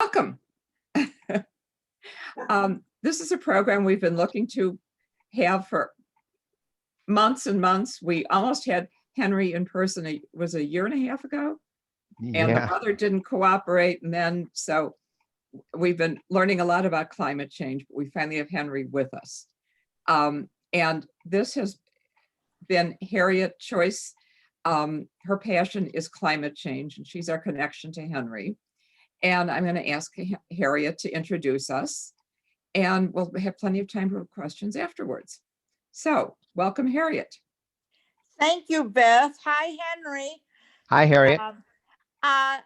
Welcome. This is a program we've been looking to have for months and months. We almost had Henry in person. It was a year and a half ago, and the weather didn't cooperate. And then, so we've been learning a lot about climate change, but we finally have Henry with us. And this has been Harriet Choice. Her passion is climate change, and she's our connection to Henry. And I'm going to ask Harriet to introduce us, and we'll have plenty of time for questions afterwards. So welcome, Harriet. Thank you, Beth. Hi, Henry. Hi, Harriet. I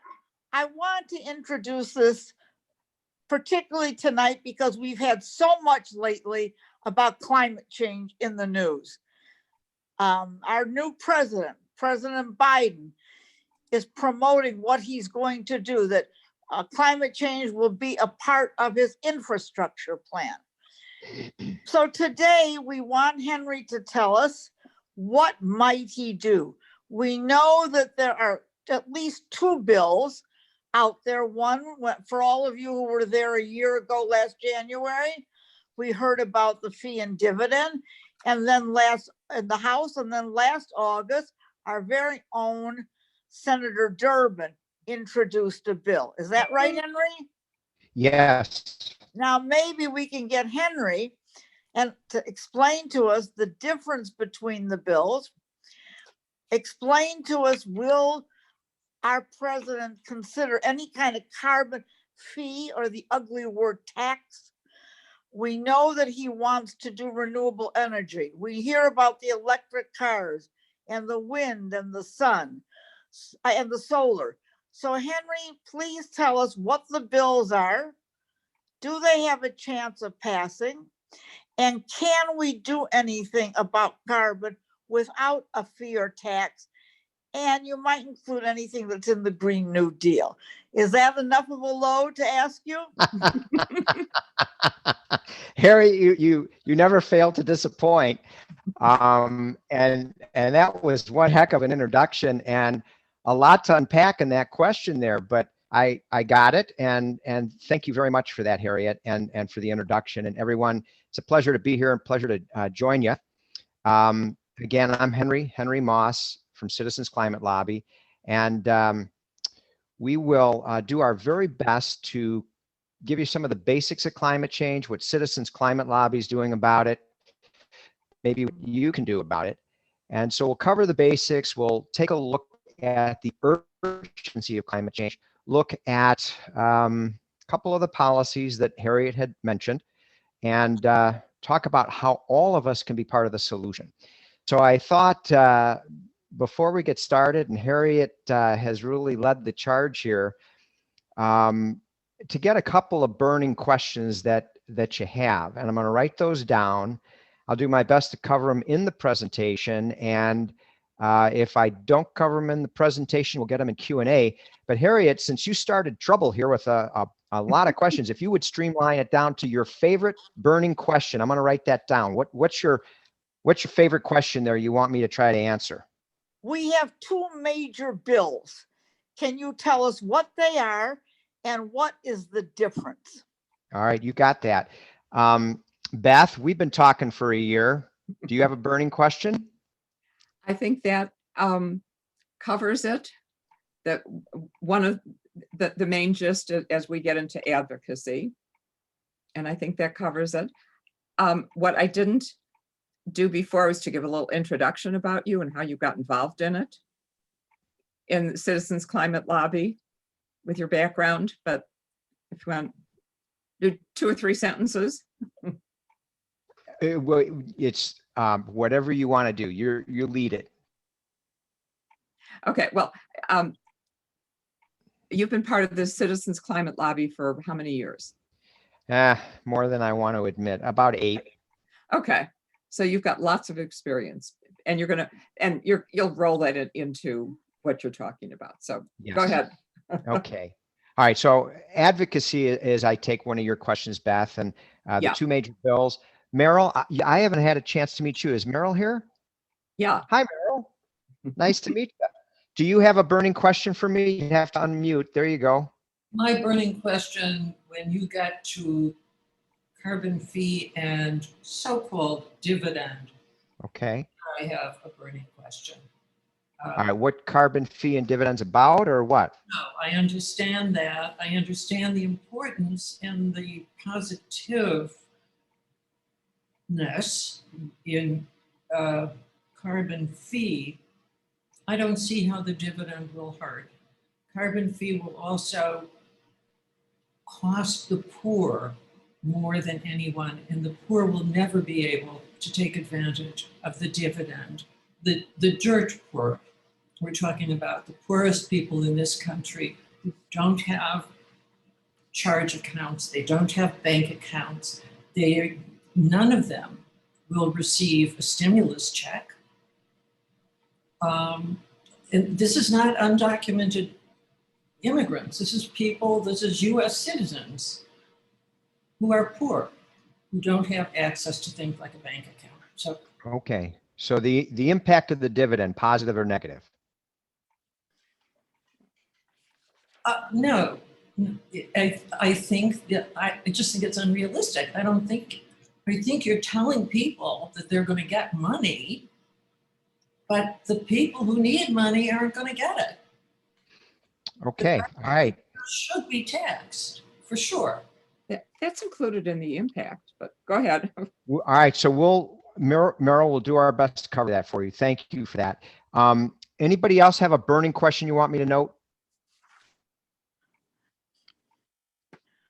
want to introduce this particularly tonight because we've had so much lately about climate change in the news. Our new president, President Biden, is promoting what he's going to do, that climate change will be a part of his infrastructure plan. So today we want Henry to tell us what might he do. We know that there are at least two bills out there. One, for all of you who were there a year ago, last January, we heard about the fee and dividend, and then in the House, and then last August, our very own Senator Durbin introduced a bill. Is that right, Henry? Yes. Now, maybe we can get Henry and to explain to us the difference between the bills. Explain to us, will our president consider any kind of carbon fee or the ugly word tax? We know that he wants to do renewable energy. We hear about the electric cars and the wind and the sun and the solar. So Henry, please tell us what the bills are. Do they have a chance of passing? And can we do anything about carbon without a fee or tax? And you might include anything that's in the Green New Deal. Is that enough of a load to ask you? Harry, you never fail to disappoint. And that was one heck of an introduction and a lot to unpack in that question there, but I got it. And thank you very much for that, Harriet, and for the introduction. And everyone, it's a pleasure to be here and pleasure to join you. Again, I'm Henry Moss from Citizens Climate Lobby, and we will do our very best to give you some of the basics of climate change, what Citizens Climate Lobby is doing about it, maybe what you can do about it. And so we'll cover the basics. We'll take a look at the urgency of climate change, look at a couple of the policies that Harriet had mentioned, and talk about how all of us can be part of the solution. So I thought before we get started, and Harriet has really led the charge here, to get a couple of burning questions that you have, and I'm going to write those down. I'll do my best to cover them in the presentation, and if I don't cover them in the presentation, we'll get them in Q&A. But Harriet, since you started trouble here with a lot of questions, if you would streamline it down to your favorite burning question, I'm going to write that down. What's your favorite question there you want me to try to answer? We have two major bills. Can you tell us what they are and what is the difference? All right, you got that. Beth, we've been talking for a year. Do you have a burning question? I think that covers it. That one of the main gist as we get into advocacy, and I think that covers it. What I didn't do before was to give a little introduction about you and how you got involved in it, in Citizens Climate Lobby, with your background. But if you want to do 2 or 3 sentences. Well, it's whatever you want to do. You lead it. Okay, well, you've been part of the Citizens Climate Lobby for how many years? More than I want to admit, about 8. Okay, so you've got lots of experience, and you'll roll that into what you're talking about. So yes. Go ahead. Okay. All right. So advocacy is, I take one of your questions, Beth, and the two major bills. Meryl, I haven't had a chance to meet you. Is Meryl here? Yeah. Hi, Meryl. Nice to meet you. Do you have a burning question for me? You have to unmute. There you go. My burning question, when you get to carbon fee and so-called dividend, Okay. I have a burning question. All right. What carbon fee and dividends about, or what? No, I understand that. I understand the importance and the positiveness in carbon fee. I don't see how the dividend will hurt. Carbon fee will also cost the poor more than anyone, and the poor will never be able to take advantage of the dividend. The dirt poor, we're talking about the poorest people in this country who don't have charge accounts, they don't have bank accounts, none of them will receive a stimulus check. And this is not undocumented immigrants. This is people, this is US citizens who are poor, who don't have access to things like a bank account. So, Okay. So the impact of the dividend, positive or negative? no, I think that I just think it's unrealistic. I think you're telling people that they're going to get money, but the people who need money aren't going to get it. Okay. All right. Should be taxed for sure. That's included in the impact, but go ahead. All right. So Meryl will do our best to cover that for you. Thank you for that. Anybody else have a burning question you want me to note?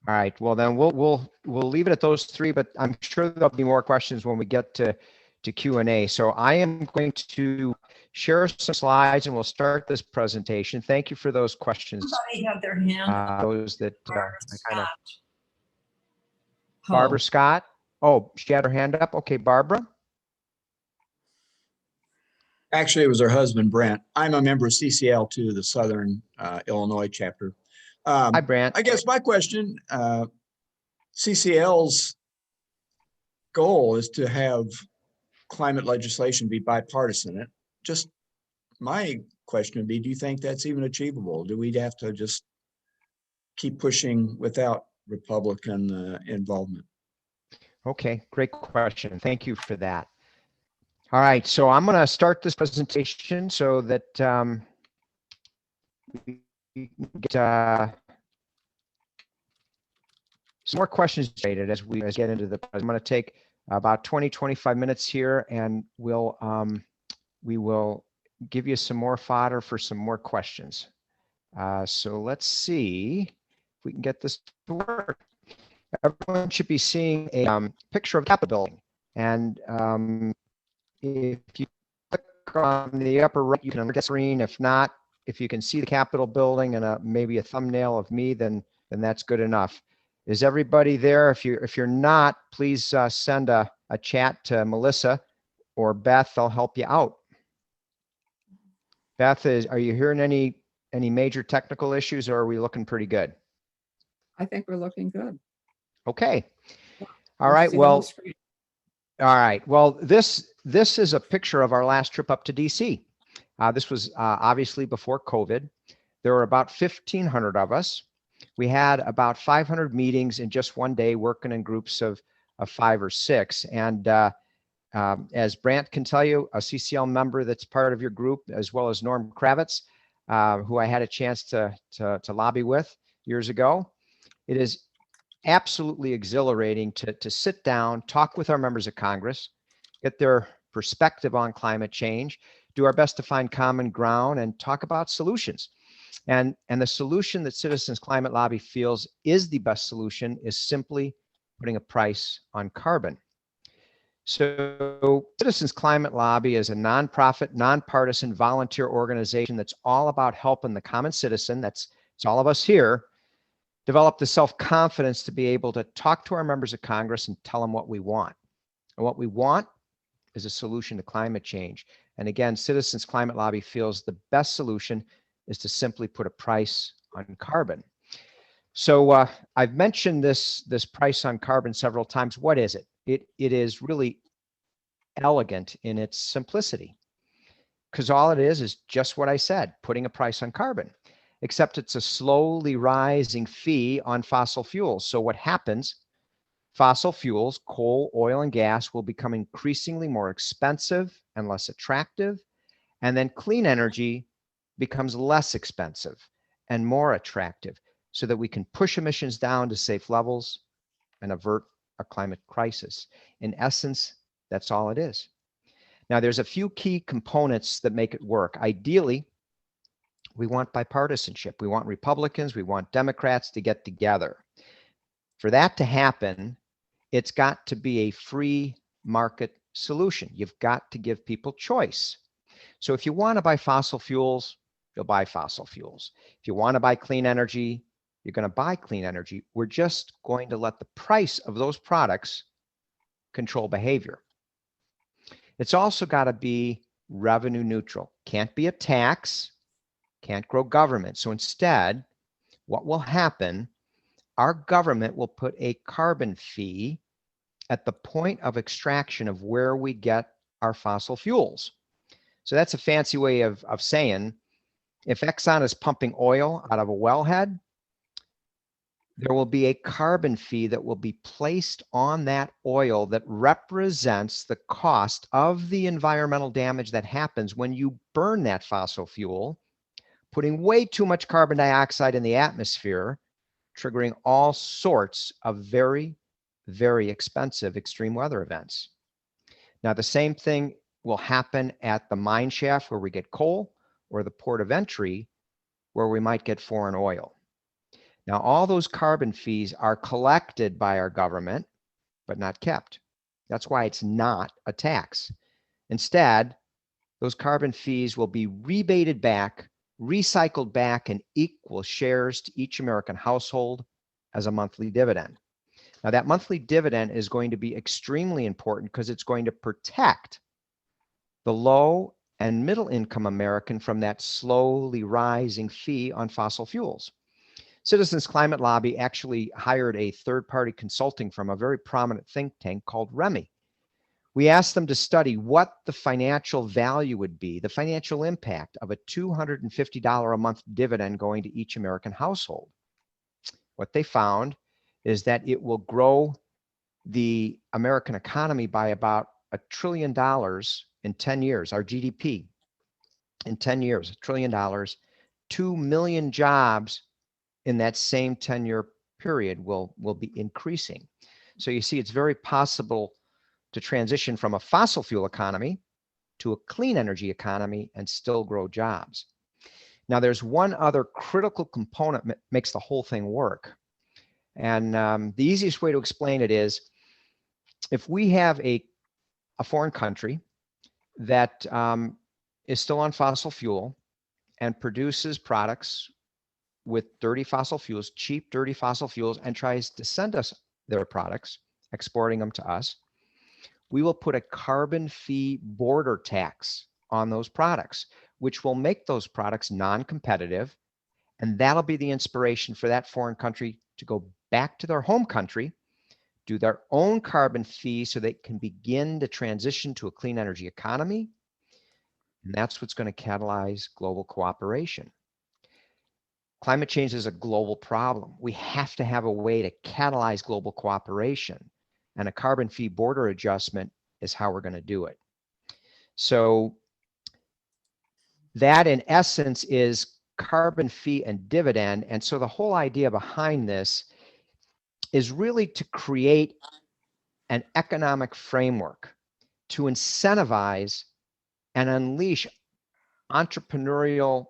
All right. Well, then we'll leave it at those three, but I'm sure there'll be more questions when we get to Q&A. So I am going to share some slides and we'll start this presentation. Thank you for those questions. Somebody had their hand up. Those that Barbara kind of. Scott. Barbara Scott. Oh, she had her hand up. Okay, Barbara. Actually, it was her husband, Brent. I'm a member of CCL too, the Southern Illinois chapter. Hi, Brent. I guess my question, CCL's goal is to have climate legislation be bipartisan. Just my question would be, do you think that's even achievable? Do we have to just keep pushing without Republican involvement? Okay, great question. Thank you for that. All right, so I'm going to start this presentation so that we get some more questions generated as we get into the. I'm going to take about 20-25 minutes here, and we will give you some more fodder for some more questions. So let's see if we can get this to work. Everyone should be seeing a picture of the Capitol building, and if you click on the upper right, you can get the screen. If not, if you can see the Capitol building and maybe a thumbnail of me, then that's good enough. Is everybody there? If you're not, please send a chat to Melissa or Beth. They'll help you out. Beth, are you hearing any major technical issues, or are we looking pretty good? I think we're looking good. Okay. All right. Well. All right. Well, this is a picture of our last trip up to DC. This was obviously before COVID. There were about 1,500 of us. We had about 500 meetings in just one day, working in groups of 5 or 6. And as Brant can tell you, a CCL member that's part of your group, as well as Norm Kravitz, who I had a chance to lobby with years ago. It is absolutely exhilarating to sit down, talk with our members of Congress, get their perspective on climate change, do our best to find common ground, and talk about solutions. And the solution that Citizens Climate Lobby feels is the best solution is simply putting a price on carbon. So Citizens Climate Lobby is a nonprofit, nonpartisan volunteer organization that's all about helping the common citizen, it's all of us here, develop the self-confidence to be able to talk to our members of Congress and tell them what we want. And what we want is a solution to climate change. And again, Citizens Climate Lobby feels the best solution is to simply put a price on carbon. So I've mentioned this price on carbon several times. What is it? It is really elegant in its simplicity, because all it is just what I said, putting a price on carbon. except it's a slowly rising fee on fossil fuels. So what happens? Fossil fuels, coal, oil, and gas will become increasingly more expensive and less attractive. And then clean energy becomes less expensive and more attractive so that we can push emissions down to safe levels and avert a climate crisis. In essence, that's all it is. Now, there's a few key components that make it work. Ideally, we want bipartisanship. We want Republicans, we want Democrats to get together. For that to happen, it's got to be a free market solution. You've got to give people choice. So if you want to buy fossil fuels, you'll buy fossil fuels. If you want to buy clean energy, you're going to buy clean energy. We're just going to let the price of those products control behavior. It's also got to be revenue neutral. Can't be a tax, can't grow government. So instead, what will happen, our government will put a carbon fee at the point of extraction of where we get our fossil fuels. So that's a fancy way of saying, if Exxon is pumping oil out of a wellhead, there will be a carbon fee that will be placed on that oil that represents the cost of the environmental damage that happens when you burn that fossil fuel, putting way too much carbon dioxide in the atmosphere, triggering all sorts of very, very expensive extreme weather events. Now, the same thing will happen at the mine shaft where we get coal, or the port of entry where we might get foreign oil. Now, all those carbon fees are collected by our government, but not kept. That's why it's not a tax. Instead, those carbon fees will be rebated back, recycled back in equal shares to each American household as a monthly dividend. Now, that monthly dividend is going to be extremely important because it's going to protect the low and middle income American from that slowly rising fee on fossil fuels. Citizens Climate Lobby actually hired a third-party consulting from a very prominent think tank called REMI. We asked them to study what the financial value would be, the financial impact of a $250 a month dividend going to each American household. What they found is that it will grow the American economy by about $1 trillion in 10 years, our GDP in 10 years, $1 trillion, 2 million jobs in that same 10-year period will be increasing. So you see, it's very possible to transition from a fossil fuel economy to a clean energy economy and still grow jobs. Now, there's one other critical component that makes the whole thing work. And the easiest way to explain it is, if we have a foreign country that is still on fossil fuel and produces products with dirty fossil fuels, cheap, dirty fossil fuels, and tries to send us their products, exporting them to us, we will put a carbon fee border tax on those products, which will make those products non-competitive. And that'll be the inspiration for that foreign country to go back to their home country, do their own carbon fee so they can begin to transition to a clean energy economy. And that's what's going to catalyze global cooperation. Climate change is a global problem. We have to have a way to catalyze global cooperation, and a carbon fee border adjustment is how we're going to do it. So that, in essence, is carbon fee and dividend. And so the whole idea behind this is really to create an economic framework to incentivize and unleash entrepreneurial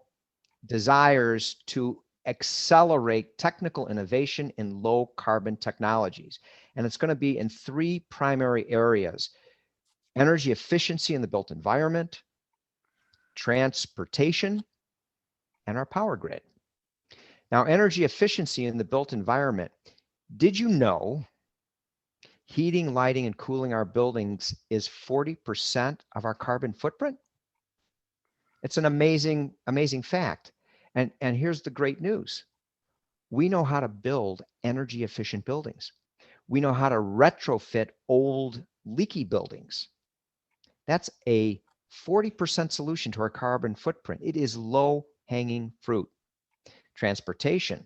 desires to accelerate technical innovation in low carbon technologies. And it's going to be in 3 primary areas: energy efficiency in the built environment, transportation, and our power grid. Now, energy efficiency in the built environment. Did you know heating, lighting, and cooling our buildings is 40% of our carbon footprint? It's an amazing, amazing fact. And here's the great news. We know how to build energy efficient buildings. We know how to retrofit old leaky buildings. That's a 40% solution to our carbon footprint. It is low hanging fruit. Transportation.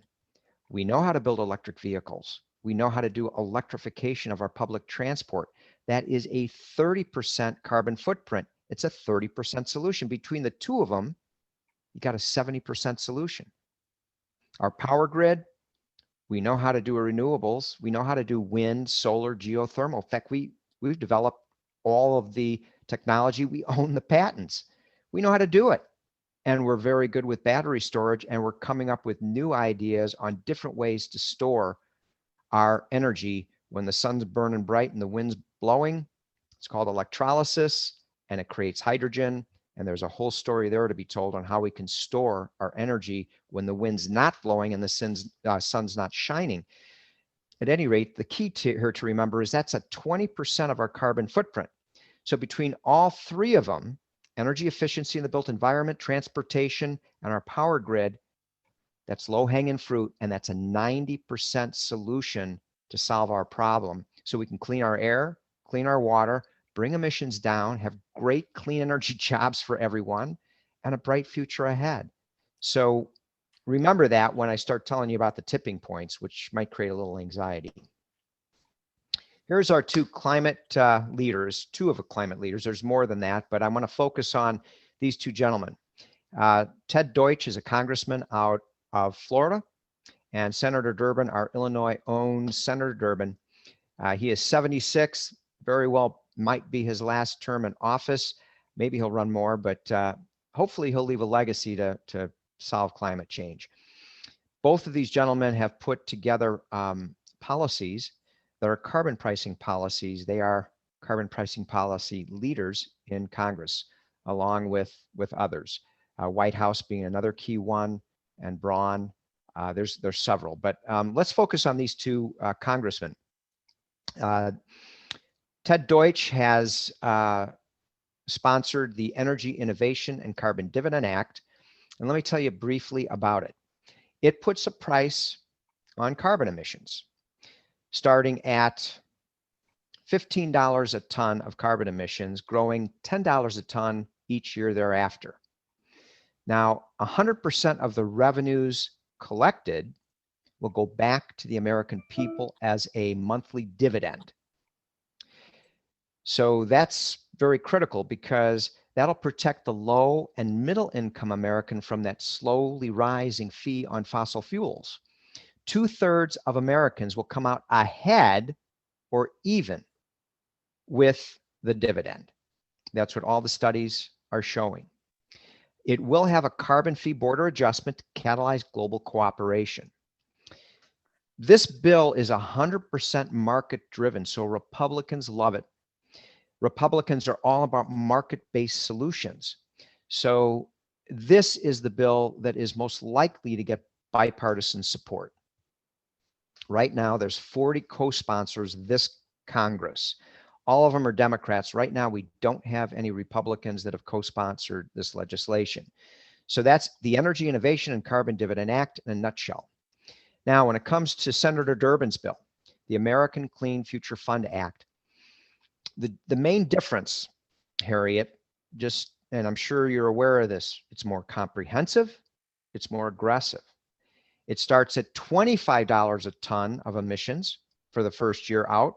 We know how to build electric vehicles. We know how to do electrification of our public transport. That is a 30% carbon footprint. It's a 30% solution. Between the two of them, you got a 70% solution. Our power grid, we know how to do renewables. We know how to do wind, solar, geothermal. In fact, we've developed all of the technology. We own the patents. We know how to do it. And we're very good with battery storage, and we're coming up with new ideas on different ways to store our energy when the sun's burning bright and the wind's blowing. It's called electrolysis, and it creates hydrogen. And there's a whole story there to be told on how we can store our energy when the wind's not blowing and the sun's not shining. At any rate, the key here to remember is that's a 20% of our carbon footprint. So between all three of them, energy efficiency in the built environment, transportation, and our power grid, that's low-hanging fruit, and that's a 90% solution to solve our problem. So we can clean our air, clean our water, bring emissions down, have great clean energy jobs for everyone, and a bright future ahead. So remember that when I start telling you about the tipping points, which might create a little anxiety. Here's our two climate leaders, two of the climate leaders. There's more than that, but I'm going to focus on these two gentlemen. Ted Deutsch is a congressman out of Florida, and Senator Durbin, our Illinois-owned Senator Durbin. He is 76, very well might be his last term in office. Maybe he'll run more, but hopefully he'll leave a legacy to solve climate change. Both of these gentlemen have put together policies that are carbon pricing policies. They are carbon pricing policy leaders in Congress, along with others. White House being another key one, and Braun. There's several, but let's focus on these two congressmen. Ted Deutsch has sponsored the Energy Innovation and Carbon Dividend Act, and let me tell you briefly about it. It puts a price on carbon emissions, starting at $15 a ton of carbon emissions, growing $10 a ton each year thereafter. Now, 100% of the revenues collected will go back to the American people as a monthly dividend. So that's very critical, because that'll protect the low and middle income American from that slowly rising fee on fossil fuels. 2/3 of Americans will come out ahead or even with the dividend. That's what all the studies are showing. It will have a carbon fee border adjustment to catalyze global cooperation. This bill is 100% market driven, so Republicans love it. Republicans are all about market-based solutions. So this is the bill that is most likely to get bipartisan support. Right now, there's 40 co-sponsors this Congress. All of them are Democrats. Right now, we don't have any Republicans that have co-sponsored this legislation. So that's the Energy Innovation and Carbon Dividend Act in a nutshell. Now, when it comes to Senator Durbin's bill, the American Clean Future Fund Act, the main difference, Harriet, and I'm sure you're aware of this, it's more comprehensive, it's more aggressive. It starts at $25 a ton of emissions for the first year out,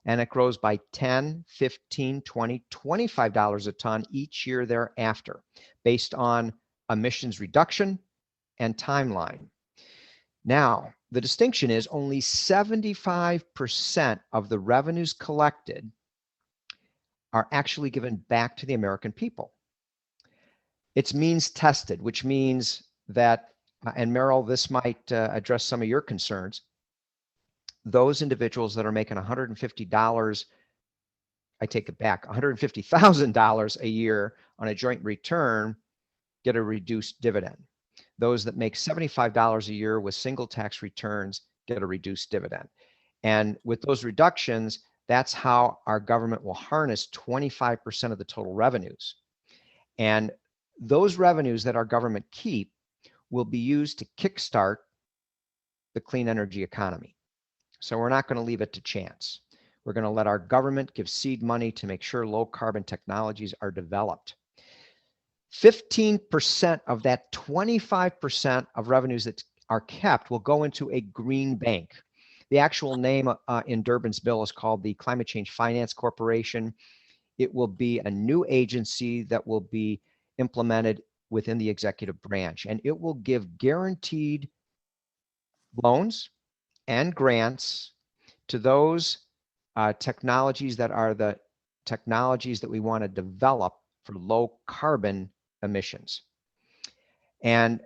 and it grows by $10, $15, $20, $25 a ton each year thereafter, based on emissions reduction and timeline. Now, the distinction is only 75% of the revenues collected are actually given back to the American people. It's means tested, which means that, and Meryl, this might address some of your concerns, those individuals that are making $150, I take it back, $150,000 a year on a joint return get a reduced dividend. Those that make $75 a year with single tax returns get a reduced dividend. And with those reductions, that's how our government will harness 25% of the total revenues. And those revenues that our government keep will be used to kickstart the clean energy economy. So we're not going to leave it to chance. We're going to let our government give seed money to make sure low carbon technologies are developed. 15% of that 25% of revenues that are kept will go into a green bank. The actual name in Durbin's bill is called the Climate Change Finance Corporation. It will be a new agency that will be implemented within the executive branch, and it will give guaranteed loans and grants to those technologies that are the technologies that we want to develop for low carbon emissions. And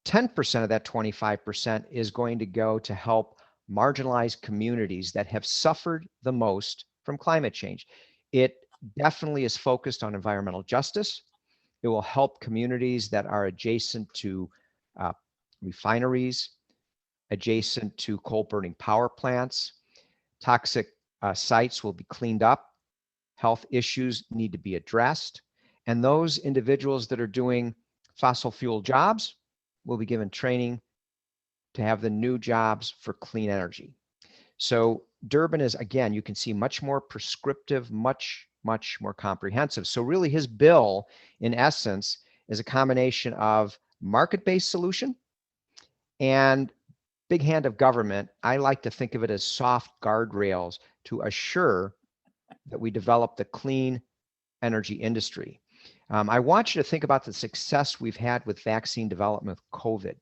10% of that 25% is going to go to help marginalized communities that have suffered the most from climate change. It definitely is focused on environmental justice. It will help communities that are adjacent to refineries, adjacent to coal burning power plants. Toxic sites will be cleaned up. Health issues need to be addressed. And those individuals that are doing fossil fuel jobs will be given training to have the new jobs for clean energy. So Durbin is, again, you can see much more prescriptive, much more comprehensive. So really his bill, in essence, is a combination of market-based solution and big hand of government. I like to think of it as soft guardrails to assure that we develop the clean energy industry. I want you to think about the success we've had with vaccine development with COVID.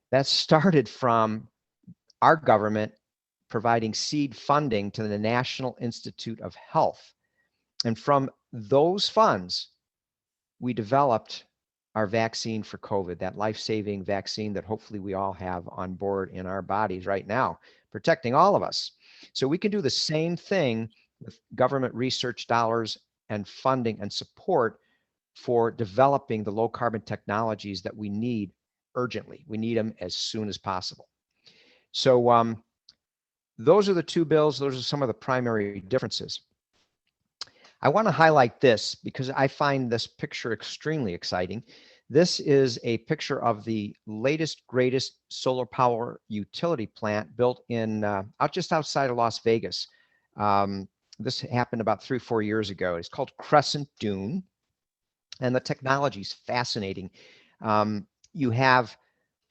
That started from our government providing seed funding to the National Institute of Health. And from those funds, we developed our vaccine for COVID, that life-saving vaccine that hopefully we all have on board in our bodies right now, protecting all of us. So we can do the same thing with government research dollars and funding and support for developing the low carbon technologies that we need urgently. We need them as soon as possible. So those are the two bills. Those are some of the primary differences. I want to highlight this because I find this picture extremely exciting. This is a picture of the latest, greatest solar power utility plant built in just outside of Las Vegas. This happened about 3 or 4 years ago. It's called Crescent Dune, and the technology is fascinating. You have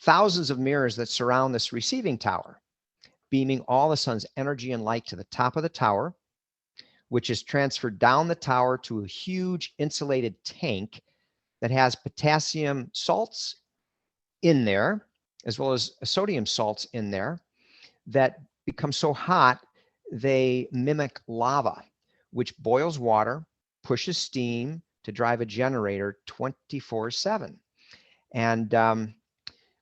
thousands of mirrors that surround this receiving tower, beaming all the sun's energy and light to the top of the tower, which is transferred down the tower to a huge insulated tank that has potassium salts in there, as well as sodium salts in there, that become so hot they mimic lava, which boils water, pushes steam to drive a generator 24/7. And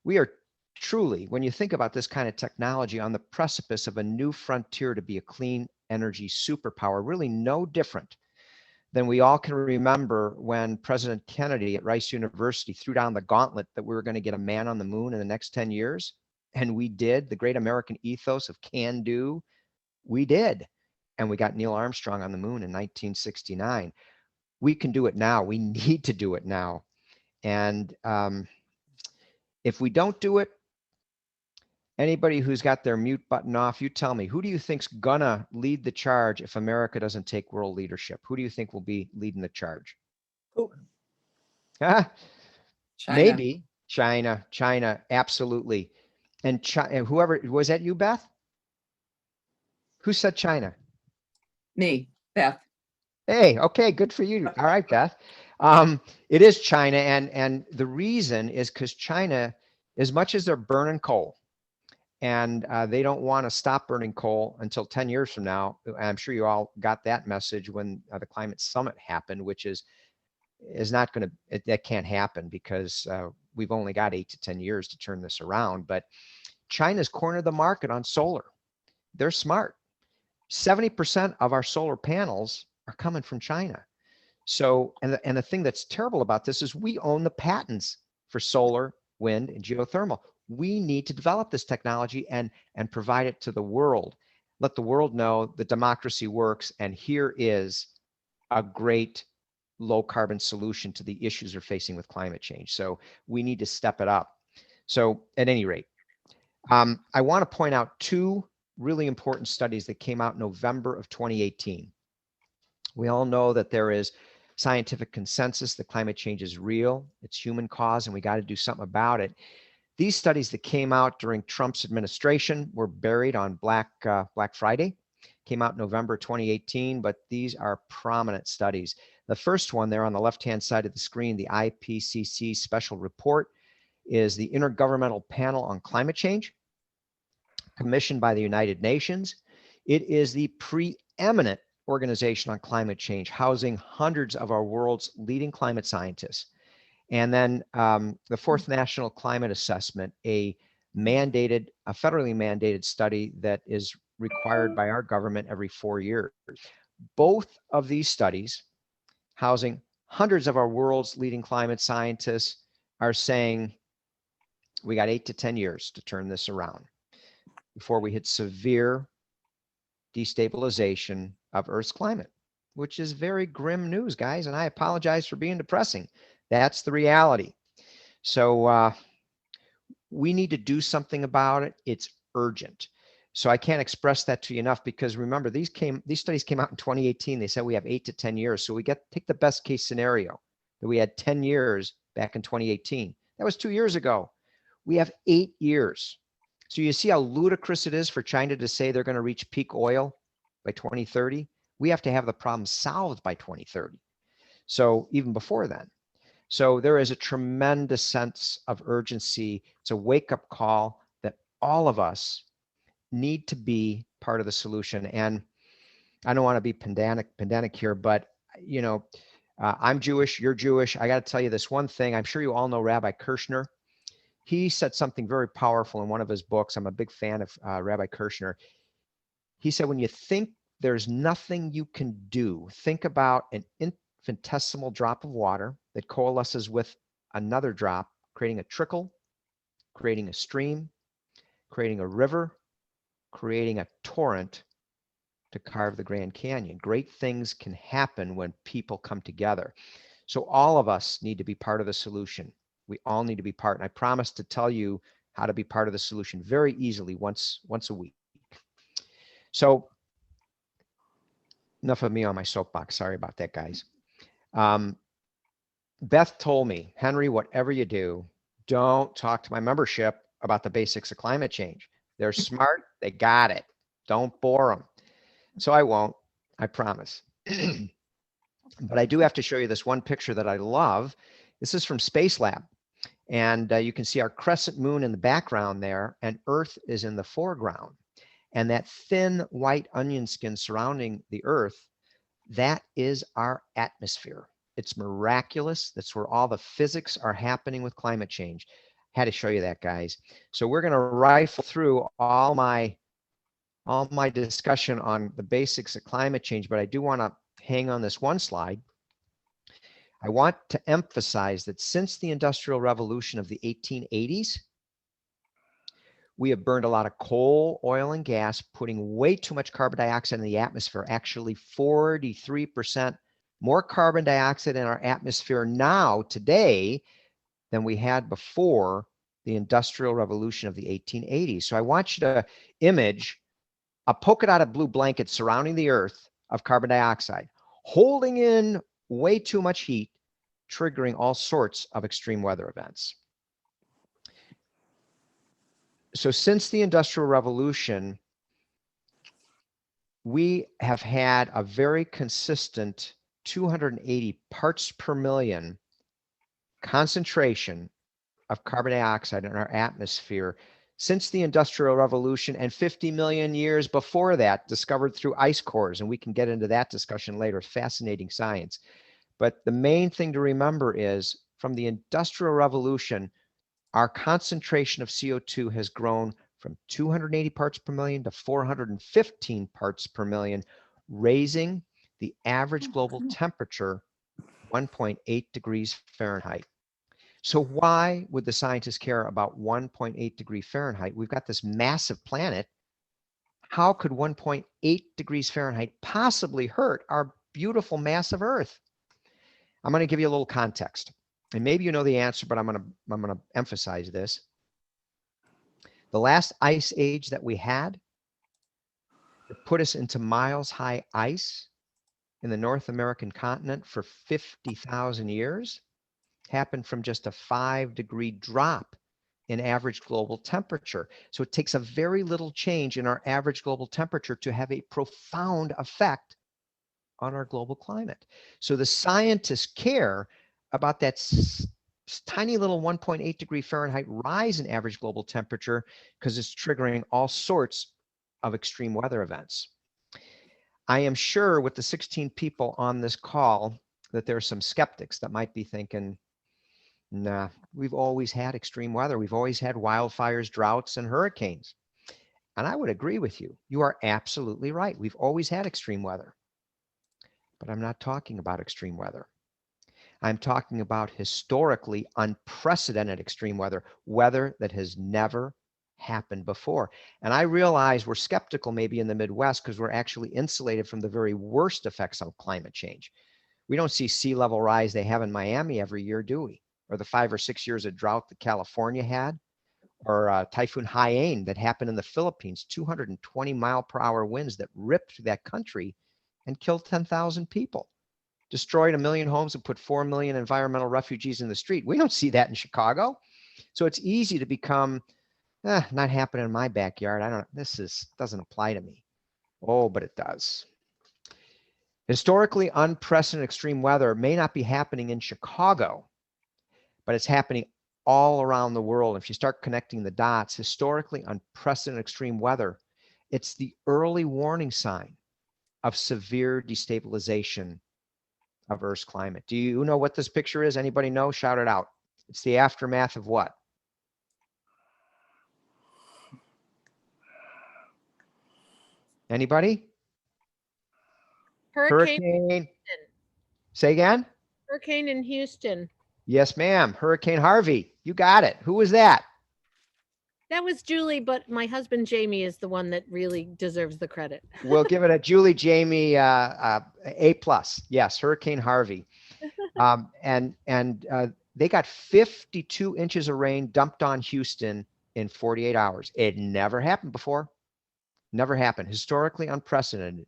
we are truly, when you think about this kind of technology, on the precipice of a new frontier to be a clean energy superpower, really no different than we all can remember when President Kennedy at Rice University threw down the gauntlet that we were going to get a man on the moon in the next 10 years. And we did. The great American ethos of can do, we did. And we got Neil Armstrong on the moon in 1969. We can do it now. We need to do it now. And if we don't do it, anybody who's got their mute button off, you tell me, who do you think's gonna lead the charge if America doesn't take world leadership? Who do you think will be leading the charge? China. Maybe China, absolutely. And whoever, was that you, Beth? Who said China? Me, Beth. Hey, okay, good for you. All right, Beth. It is China, and the reason is because China, as much as they're burning coal, and they don't want to stop burning coal until 10 years from now. I'm sure you all got that message when the climate summit happened, which is not going to, that can't happen because we've only got 8 to 10 years to turn this around. But China's cornered the market on solar. They're smart. 70% of our solar panels are coming from China. So, and the thing that's terrible about this is we own the patents for solar, wind, and geothermal. We need to develop this technology and provide it to the world. Let the world know that democracy works, and here is a great low carbon solution to the issues we're facing with climate change. So we need to step it up. So at any rate, I want to point out 2 really important studies that came out in November of 2018. We all know that there is scientific consensus that climate change is real, it's human cause, and we got to do something about it. These studies that came out during Trump's administration were buried on Black Friday, came out in November 2018, but these are prominent studies. The first one there on the left-hand side of the screen, the IPCC special report, is the Intergovernmental Panel on Climate Change, commissioned by the United Nations. It is the preeminent organization on climate change, housing hundreds of our world's leading climate scientists. And then the fourth National Climate Assessment, a federally mandated study that is required by our government every 4 years. Both of these studies, housing hundreds of our world's leading climate scientists, are saying we got 8 to 10 years to turn this around before we hit severe destabilization of Earth's climate, which is very grim news, guys. And I apologize for being depressing. That's the reality. So we need to do something about it. It's urgent. So I can't express that to you enough, because remember, these studies came out in 2018. They said we have 8 to 10 years. So we take the best case scenario that we had 10 years back in 2018. That was 2 years ago. We have 8 years. So you see how ludicrous it is for China to say they're going to reach peak oil by 2030. We have to have the problem solved by 2030. So even before then. So there is a tremendous sense of urgency. It's a wake-up call that all of us need to be part of the solution. And I don't want to be pedantic here, but you know, I'm Jewish, you're Jewish. I got to tell you this one thing. I'm sure you all know Rabbi Kirshner. He said something very powerful in one of his books. I'm a big fan of Rabbi Kirshner. He said, when you think there's nothing you can do, think about an infinitesimal drop of water that coalesces with another drop, creating a trickle, creating a stream, creating a river, creating a torrent to carve the Grand Canyon. Great things can happen when people come together. So all of us need to be part of the solution. We all need to be part. And I promise to tell you how to be part of the solution very easily once a week. So enough of me on my soapbox. Sorry about that, guys. Beth told me, Henry, whatever you do, don't talk to my membership about the basics of climate change. They're smart. They got it. Don't bore them. So I won't, I promise. But I do have to show you this one picture that I love. This is from Space Lab. And you can see our crescent moon in the background there, and Earth is in the foreground. And that thin white onion skin surrounding the Earth, that is our atmosphere. It's miraculous. That's where all the physics are happening with climate change. Had to show you that, guys. So we're going to rifle through all my discussion on the basics of climate change, but I do want to hang on this one slide. I want to emphasize that since the Industrial Revolution of the 1880s, we have burned a lot of coal, oil, and gas, putting way too much carbon dioxide in the atmosphere. Actually, 43% more carbon dioxide in our atmosphere now, today, than we had before the Industrial Revolution of the 1880s. So I want you to image a polka dotted blue blanket surrounding the Earth of carbon dioxide, holding in way too much heat, triggering all sorts of extreme weather events. So since the Industrial Revolution, we have had a very consistent 280 parts per million concentration of carbon dioxide in our atmosphere since the Industrial Revolution, and 50 million years before that, discovered through ice cores. And we can get into that discussion later. Fascinating science. But the main thing to remember is from the Industrial Revolution, our concentration of CO2 has grown from 280 parts per million to 415 parts per million, raising the average global temperature 1.8 degrees Fahrenheit. So why would the scientists care about 1.8 degree Fahrenheit? We've got this massive planet. How could 1.8 degrees Fahrenheit possibly hurt our beautiful massive Earth? I'm going to give you a little context, and maybe you know the answer, but I'm going to emphasize this. The last ice age that we had put us into miles high ice in the North American continent for 50,000 years happened from just a 5-degree drop in average global temperature. So it takes a very little change in our average global temperature to have a profound effect on our global climate. So the scientists care about that tiny little 1.8 degree Fahrenheit rise in average global temperature because it's triggering all sorts of extreme weather events. I am sure with the 16 people on this call that there are some skeptics that might be thinking, nah, we've always had extreme weather. We've always had wildfires, droughts, and hurricanes. And I would agree with you. You are absolutely right. We've always had extreme weather. But I'm not talking about extreme weather. I'm talking about historically unprecedented extreme weather, weather that has never happened before. And I realize we're skeptical maybe in the Midwest because we're actually insulated from the very worst effects of climate change. We don't see sea level rise they have in Miami every year, do we? Or the 5 or 6 years of drought that California had, or Typhoon Haiyan that happened in the Philippines, 220-mile-per-hour winds that ripped through that country and killed 10,000 people. Destroyed 1 million homes and put 4 million environmental refugees in the street. We don't see that in Chicago. So it's easy to become, not happening in my backyard. Doesn't apply to me. Oh, but it does. Historically unprecedented extreme weather may not be happening in Chicago, but it's happening all around the world. If you start connecting the dots, historically unprecedented extreme weather, it's the early warning sign of severe destabilization of Earth's climate. Do you know what this picture is? Anybody know? Shout it out. It's the aftermath of what? Anybody? Hurricane. Say again? Hurricane in Houston. Yes, ma'am. Hurricane Harvey. You got it. Who was that? That was Julie, but my husband Jamie is the one that really deserves the credit. We'll give it a Julie, Jamie, A+. Yes, Hurricane Harvey. And they got 52 inches of rain dumped on Houston in 48 hours. It never happened before. Never happened. Historically unprecedented.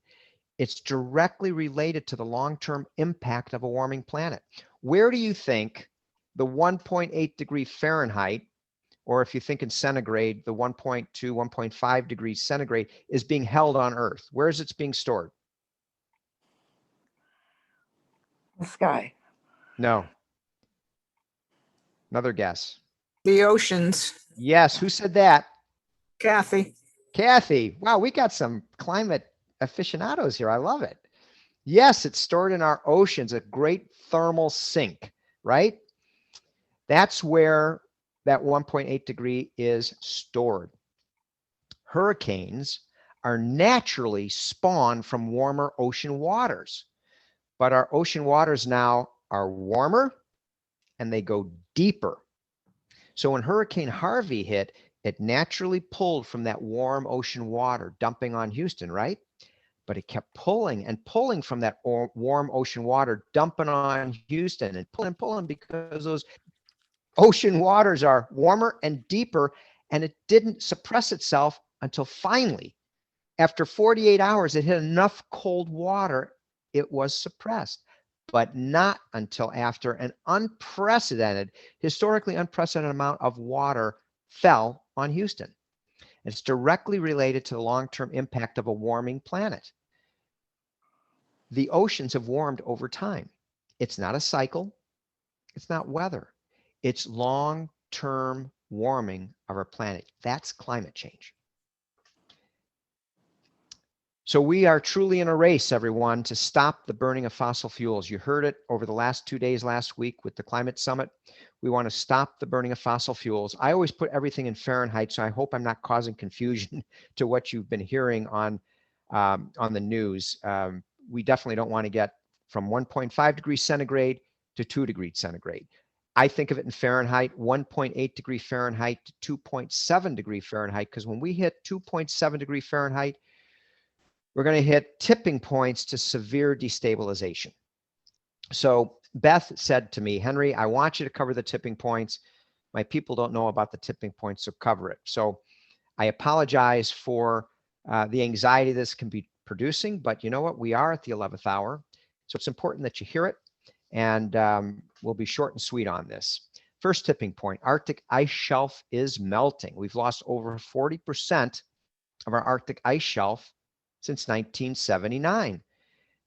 It's directly related to the long-term impact of a warming planet. Where do you think the 1.8 degree Fahrenheit, or if you think in centigrade, the 1.2, 1.5 degrees centigrade is being held on Earth? Where is it being stored? The sky. No. Another guess. The oceans. Yes, who said that? Kathy. Kathy. Wow, we got some climate aficionados here. I love it. Yes, it's stored in our oceans, a great thermal sink, right? That's where that 1.8 degree is stored. Hurricanes are naturally spawned from warmer ocean waters, but our ocean waters now are warmer and they go deeper. So when Hurricane Harvey hit, it naturally pulled from that warm ocean water dumping on Houston, right? But it kept pulling and pulling from that warm ocean water dumping on Houston and pulling because those ocean waters are warmer and deeper, and it didn't suppress itself until finally, after 48 hours, it hit enough cold water, it was suppressed, but not until after an historically unprecedented amount of water fell on Houston. It's directly related to the long-term impact of a warming planet. The oceans have warmed over time. It's not a cycle. It's not weather. It's long-term warming of our planet. That's climate change. So we are truly in a race, everyone, to stop the burning of fossil fuels. You heard it over the last 2 days last week with the climate summit. We want to stop the burning of fossil fuels. I always put everything in Fahrenheit, so I hope I'm not causing confusion to what you've been hearing on the news. We definitely don't want to get from 1.5 degrees centigrade to 2 degrees centigrade. I think of it in Fahrenheit, 1.8 degree Fahrenheit to 2.7 degree Fahrenheit, because when we hit 2.7 degree Fahrenheit, we're going to hit tipping points to severe destabilization. So Beth said to me, Henry, I want you to cover the tipping points. My people don't know about the tipping points, so cover it. So I apologize for the anxiety this can be producing, but you know what? We are at the 11th hour. So it's important that you hear it, and we'll be short and sweet on this. First tipping point, Arctic ice shelf is melting. We've lost over 40% of our Arctic ice shelf since 1979.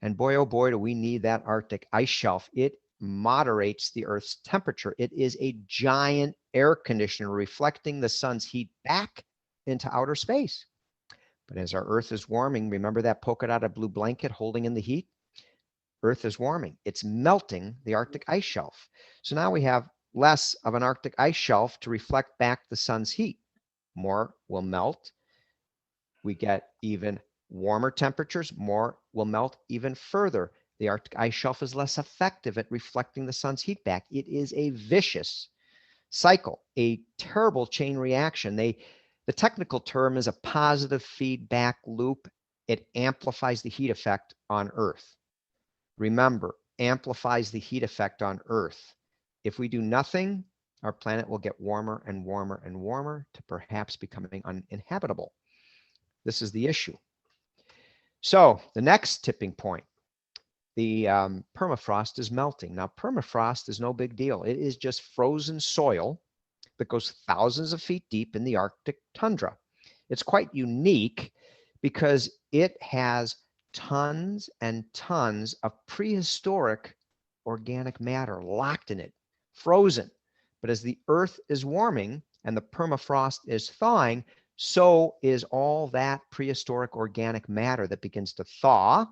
And boy, oh boy, do we need that Arctic ice shelf. It moderates the Earth's temperature. It is a giant air conditioner reflecting the sun's heat back into outer space. But as our Earth is warming, remember that polka dotted blue blanket holding in the heat? Earth is warming. It's melting the Arctic ice shelf. So now we have less of an Arctic ice shelf to reflect back the sun's heat. More will melt. We get even warmer temperatures, more will melt even further. The Arctic ice shelf is less effective at reflecting the sun's heat back. It is a vicious cycle, a terrible chain reaction. The technical term is a positive feedback loop. It amplifies the heat effect on Earth. Remember, amplifies the heat effect on Earth. If we do nothing, our planet will get warmer and warmer and warmer to perhaps becoming uninhabitable. This is the issue. So the next tipping point, the permafrost is melting. Now, permafrost is no big deal. It is just frozen soil that goes thousands of feet deep in the Arctic tundra. It's quite unique because it has tons and tons of prehistoric organic matter locked in it, frozen. But as the Earth is warming and the permafrost is thawing, so is all that prehistoric organic matter that begins to thaw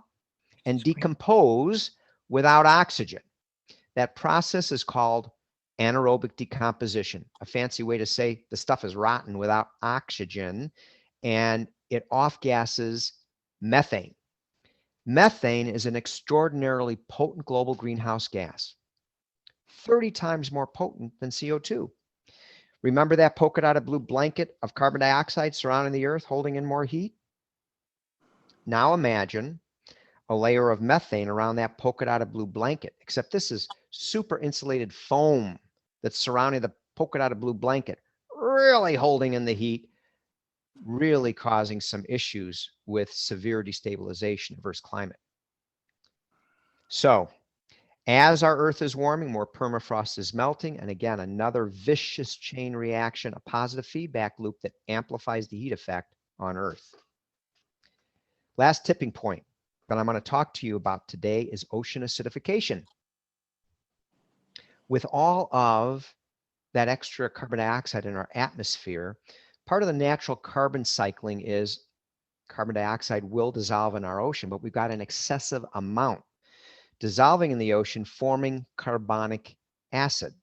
and decompose without oxygen. That process is called anaerobic decomposition, a fancy way to say the stuff is rotten without oxygen, and it off-gasses methane. Methane is an extraordinarily potent global greenhouse gas, 30 times more potent than CO2. Remember that polka dotted blue blanket of carbon dioxide surrounding the Earth, holding in more heat? Now imagine a layer of methane around that polka dotted blue blanket, except this is super insulated foam that's surrounding the polka dotted blue blanket, really holding in the heat, really causing some issues with severe destabilization of Earth's climate. So, as our Earth is warming, more permafrost is melting. And again, another vicious chain reaction, a positive feedback loop that amplifies the heat effect on Earth. Last tipping point that I'm going to talk to you about today is ocean acidification. With all of that extra carbon dioxide in our atmosphere, part of the natural carbon cycling is carbon dioxide will dissolve in our ocean, but we've got an excessive amount dissolving in the ocean, forming carbonic acid.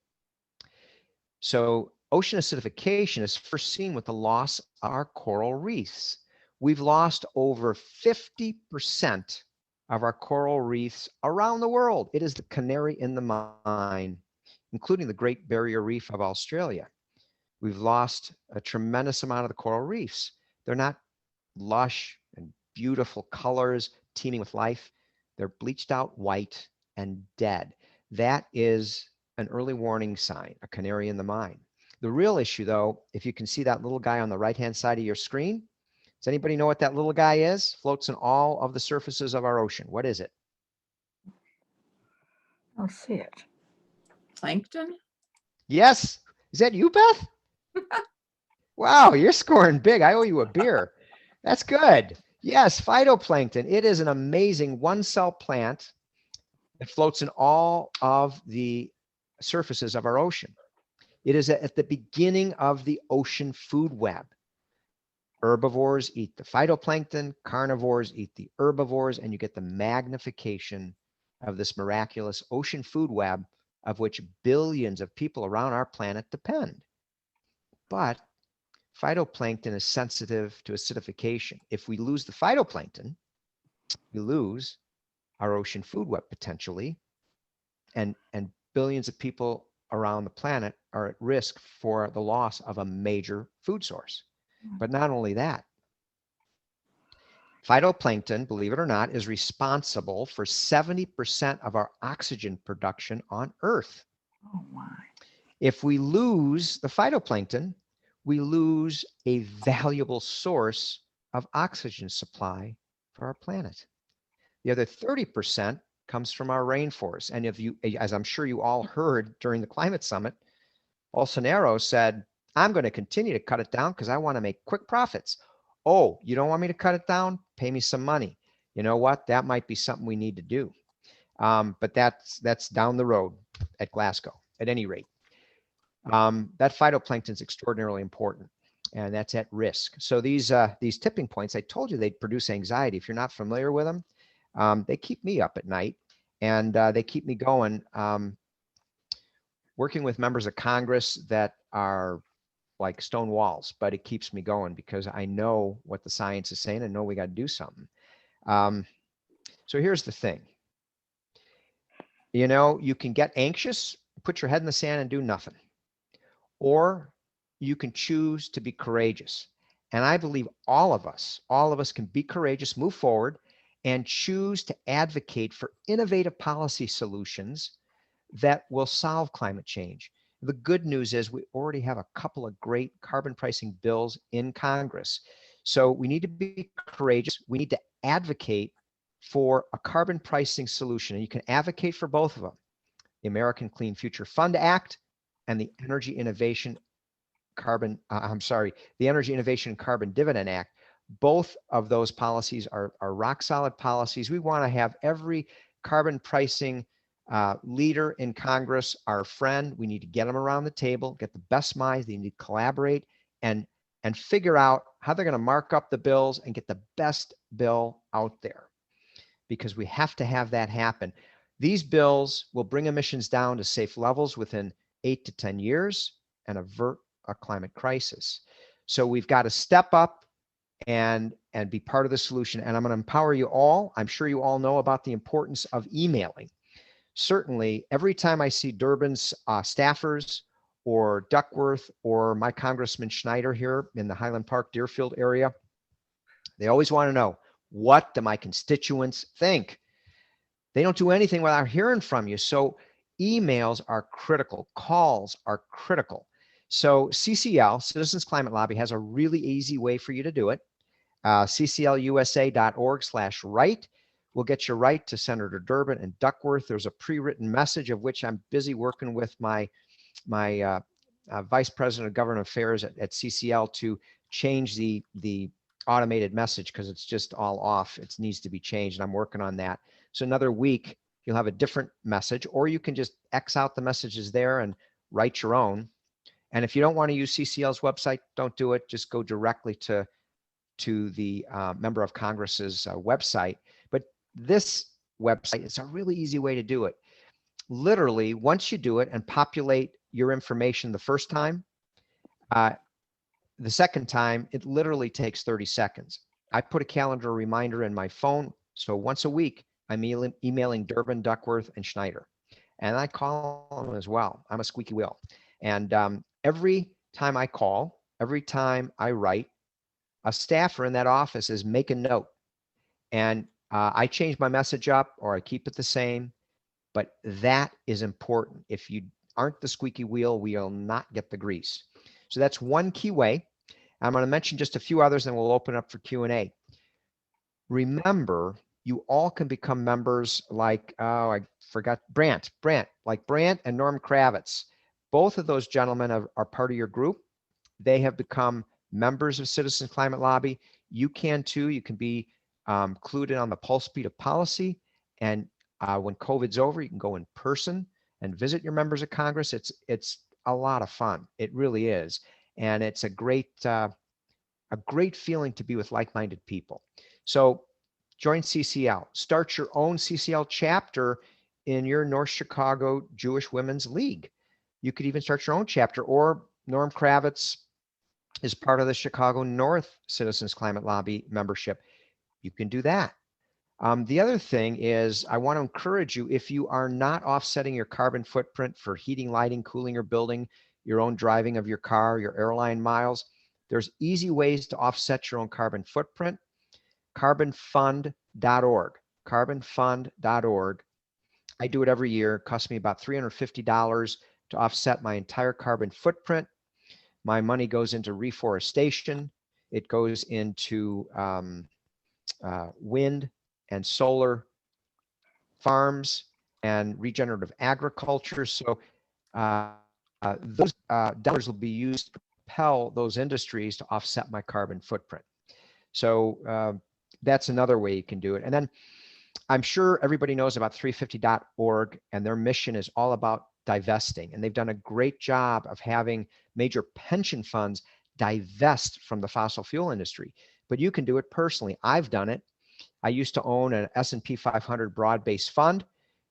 So ocean acidification is first seen with the loss of our coral reefs. We've lost over 50% of our coral reefs around the world. It is the canary in the mine, including the Great Barrier Reef of Australia. We've lost a tremendous amount of the coral reefs. They're not lush and beautiful colors teeming with life. They're bleached out white and dead. That is an early warning sign, a canary in the mine. The real issue, though, if you can see that little guy on the right-hand side of your screen, does anybody know what that little guy is? Floats in all of the surfaces of our ocean. What is it? I'll see it. Plankton? Yes. Is that you, Beth? Wow, you're scoring big. I owe you a beer. That's good. Yes, phytoplankton. It is an amazing one-cell plant that floats in all of the surfaces of our ocean. It is at the beginning of the ocean food web. Herbivores eat the phytoplankton, carnivores eat the herbivores, and you get the magnification of this miraculous ocean food web of which billions of people around our planet depend. But phytoplankton is sensitive to acidification. If we lose the phytoplankton, we lose our ocean food web potentially, and billions of people around the planet are at risk for the loss of a major food source. But not only that, phytoplankton, believe it or not, is responsible for 70% of our oxygen production on Earth. Oh my. If we lose the phytoplankton, we lose a valuable source of oxygen supply for our planet. The other 30% comes from our rainforest. And if you, as I'm sure you all heard during the climate summit, Bolsonaro said, I'm going to continue to cut it down because I want to make quick profits. Oh, you don't want me to cut it down? Pay me some money. You know what? That might be something we need to do. But that's down the road at Glasgow, at any rate. That phytoplankton is extraordinarily important, and that's at risk. So these tipping points, I told you they'd produce anxiety. If you're not familiar with them, they keep me up at night, and they keep me going. Working with members of Congress that are like stone walls, but it keeps me going because I know what the science is saying and know we got to do something. So here's the thing. You know, you can get anxious, put your head in the sand and do nothing. Or you can choose to be courageous. And I believe all of us can be courageous, move forward, and choose to advocate for innovative policy solutions that will solve climate change. The good news is we already have a couple of great carbon pricing bills in Congress. So we need to be courageous. We need to advocate for a carbon pricing solution. And you can advocate for both of them, the American Clean Future Fund Act and the Energy Innovation the Energy Innovation and Carbon Dividend Act. Both of those policies are rock solid policies. We want to have every carbon pricing leader in Congress our friend. We need to get them around the table, get the best minds. They need to collaborate and figure out how they're going to mark up the bills and get the best bill out there, because we have to have that happen. These bills will bring emissions down to safe levels within 8 to 10 years and avert a climate crisis. So we've got to step up and be part of the solution. And I'm going to empower you all. I'm sure you all know about the importance of emailing. Certainly, every time I see Durbin's staffers or Duckworth or my Congressman Schneider here in the Highland Park, Deerfield area, they always want to know, what do my constituents think? They don't do anything without hearing from you. So emails are critical. Calls are critical. So CCL, Citizens Climate Lobby, has a really easy way for you to do it. cclusa.org/write will get you right to Senator Durbin and Duckworth. There's a pre-written message of which I'm busy working with my Vice President of Government Affairs at CCL to change the automated message because it's just all off. It needs to be changed, and I'm working on that. So another week, you'll have a different message, or you can just X out the messages there and write your own. And if you don't want to use CCL's website, don't do it. Just go directly to the member of Congress's website. But this website is a really easy way to do it. Literally, once you do it and populate your information the first time, the second time, it literally takes 30 seconds. I put a calendar reminder in my phone. So once a week, I'm emailing Durbin, Duckworth, and Schneider. And I call them as well. I'm a squeaky wheel. And every time I call, every time I write, a staffer in that office is make a note. And I change my message up or I keep it the same. But that is important. If you aren't the squeaky wheel, we'll not get the grease. So that's one key way. I'm going to mention just a few others and we'll open up for Q&A. Remember, you all can become members like, oh, I forgot, Brandt and Norm Kravitz. Both of those gentlemen are part of your group. They have become members of Citizens Climate Lobby. You can too. You can be clued in on the pulse beat of policy. And when COVID's over, you can go in person and visit your members of Congress. It's a lot of fun. It really is. And it's a great feeling to be with like-minded people. So join CCL. Start your own CCL chapter in your North Chicago Jewish Women's League. You could even start your own chapter, or Norm Kravitz is part of the Chicago North Citizens Climate Lobby membership. You can do that. The other thing is I want to encourage you, if you are not offsetting your carbon footprint for heating, lighting, cooling, or building, your own driving of your car, your airline miles, there's easy ways to offset your own carbon footprint. Carbonfund.org, carbonfund.org. I do it every year. It costs me about $350 to offset my entire carbon footprint. My money goes into reforestation. It goes into wind and solar farms and regenerative agriculture. So those dollars will be used to propel those industries to offset my carbon footprint. So that's another way you can do it. And then I'm sure everybody knows about 350.org, and their mission is all about divesting. And they've done a great job of having major pension funds divest from the fossil fuel industry. But you can do it personally. I've done it. I used to own an S&P 500 broad-based fund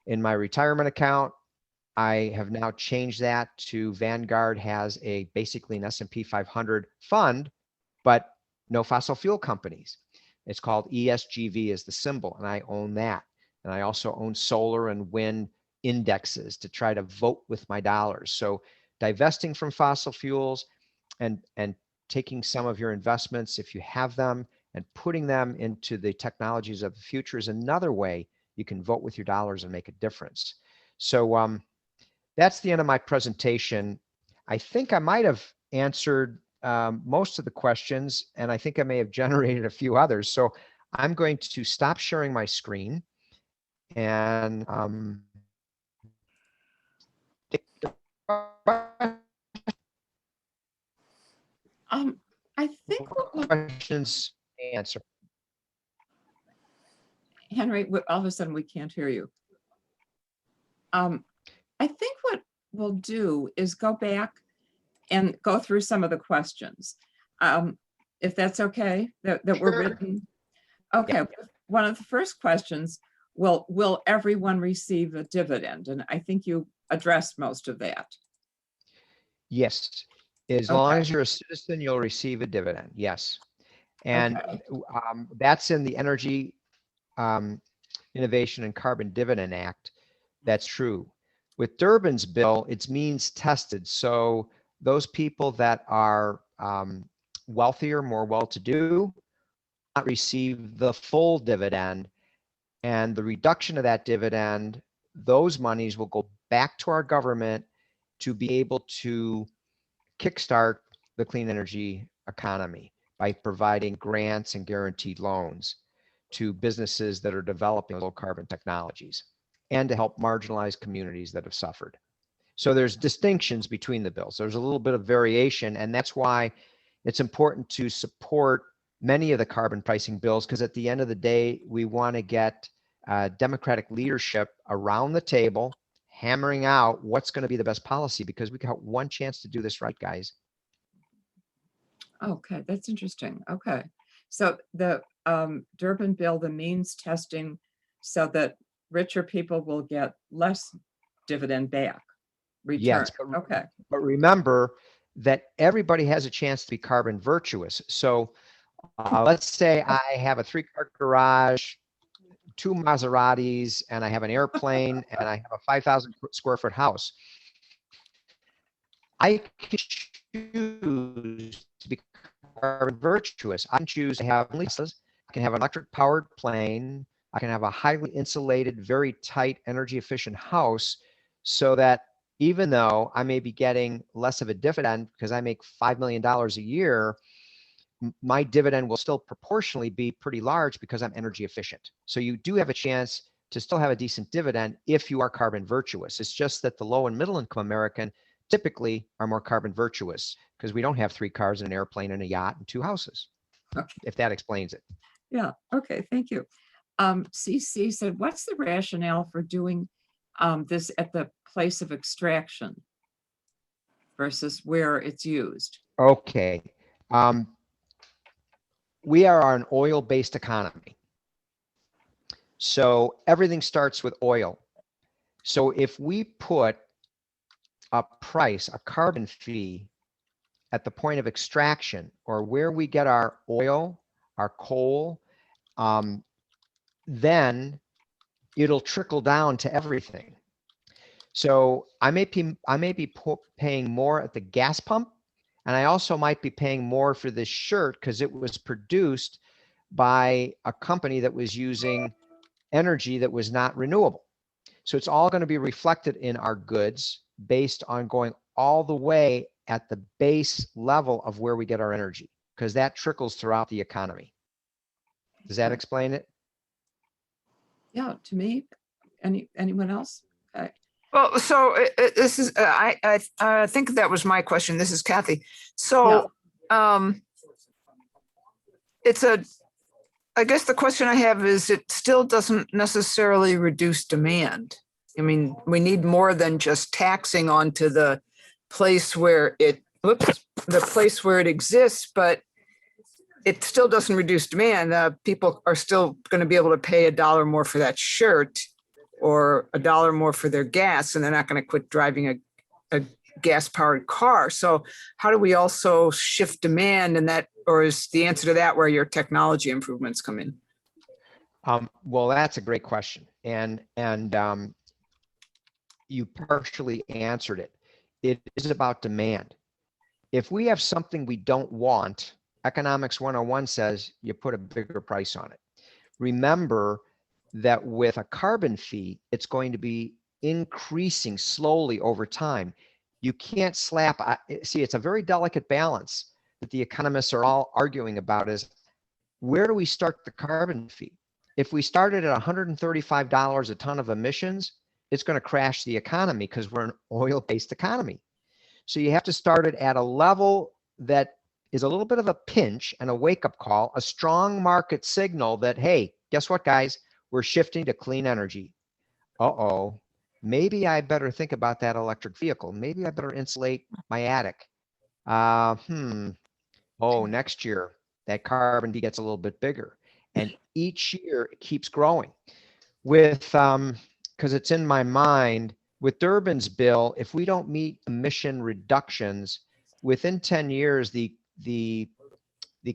in my retirement account. I have now changed that to Vanguard has basically an S&P 500 fund, but no fossil fuel companies. It's called ESGV is the symbol, and I own that. And I also own solar and wind indexes to try to vote with my dollars. So divesting from fossil fuels and taking some of your investments, if you have them, and putting them into the technologies of the future is another way you can vote with your dollars and make a difference. So that's the end of my presentation. I think I might have answered most of the questions, and I think I may have generated a few others. So I'm going to stop sharing my screen and I think what questions answer. Henry, all of a sudden we can't hear you. I think what we'll do is go back and go through some of the questions. If that's okay, that were Sure. written. Okay, one of the first questions, will everyone receive a dividend? And I think you addressed most of that. Yes, as long Okay. as you're a citizen, you'll receive a dividend. Yes. And Okay. that's in the Energy Innovation and Carbon Dividend Act. That's true. With Durbin's bill, it's means tested. So those people that are wealthier, more well-to-do, not receive the full dividend, and the reduction of that dividend, those monies will go back to our government to be able to kickstart the clean energy economy by providing grants and guaranteed loans to businesses that are developing low carbon technologies and to help marginalized communities that have suffered. So there's distinctions between the bills. There's a little bit of variation, and that's why it's important to support many of the carbon pricing bills, because at the end of the day, we want to get Democratic leadership around the table, hammering out what's going to be the best policy, because we got one chance to do this right, guys. Okay, that's interesting. Okay. So the Durbin bill, the means testing so that richer people will get less dividend back. Return. Yes, Okay. but remember that everybody has a chance to be carbon virtuous. So let's say I have a 3-car garage, 2 Maseratis, and I have an airplane, and I have a 5,000 square foot house. I can choose to be carbon virtuous. I can choose to have leases. I can have an electric powered plane. I can have a highly insulated, very tight, energy efficient house, so that even though I may be getting less of a dividend because I make $5 million a year, my dividend will still proportionally be pretty large because I'm energy efficient. So you do have a chance to still have a decent dividend if you are carbon virtuous. It's just that the low and middle income American typically are more carbon virtuous because we don't have 3 cars and an airplane and a yacht and 2 houses. Okay. If that explains it. Yeah. Okay. Thank you. CC said, what's the rationale for doing this at the place of extraction versus where it's used? Okay. We are an oil-based economy. So everything starts with oil. So if we put a price, a carbon fee at the point of extraction or where we get our oil, our coal, then it'll trickle down to everything. So I may be paying more at the gas pump, and I also might be paying more for this shirt because it was produced by a company that was using energy that was not renewable. So it's all going to be reflected in our goods based on going all the way at the base level of where we get our energy, because that trickles throughout the economy. Does that explain it? Yeah, to me, Anyone else? Well, so this is, I think that was my question. This is Kathy. So, I guess the question I have is it still doesn't necessarily reduce demand. I mean, we need more than just taxing onto the place where it exists, but it still doesn't reduce demand. People are still going to be able to pay $1 more for that shirt or $1 more for their gas, and they're not going to quit driving a gas-powered car. So how do we also shift demand in that, or is the answer to that where your technology improvements come in? Well, that's a great question. And you partially answered it. It is about demand. If we have something we don't want, Economics 101 says you put a bigger price on it. Remember that with a carbon fee, it's going to be increasing slowly over time. You can't slap, see, it's a very delicate balance that the economists are all arguing about is where do we start the carbon fee? If we started at $135 a ton of emissions, it's going to crash the economy because we're an oil-based economy. So you have to start it at a level that is a little bit of a pinch and a wake-up call, a strong market signal that, hey, guess what, guys? We're shifting to clean energy. Uh-oh, maybe I better think about that electric vehicle. Maybe I better insulate my attic. Oh, next year, that carbon fee gets a little bit bigger. And each year it keeps growing. With, because it's in my mind, with Durbin's bill, if we don't meet emission reductions, within 10 years, the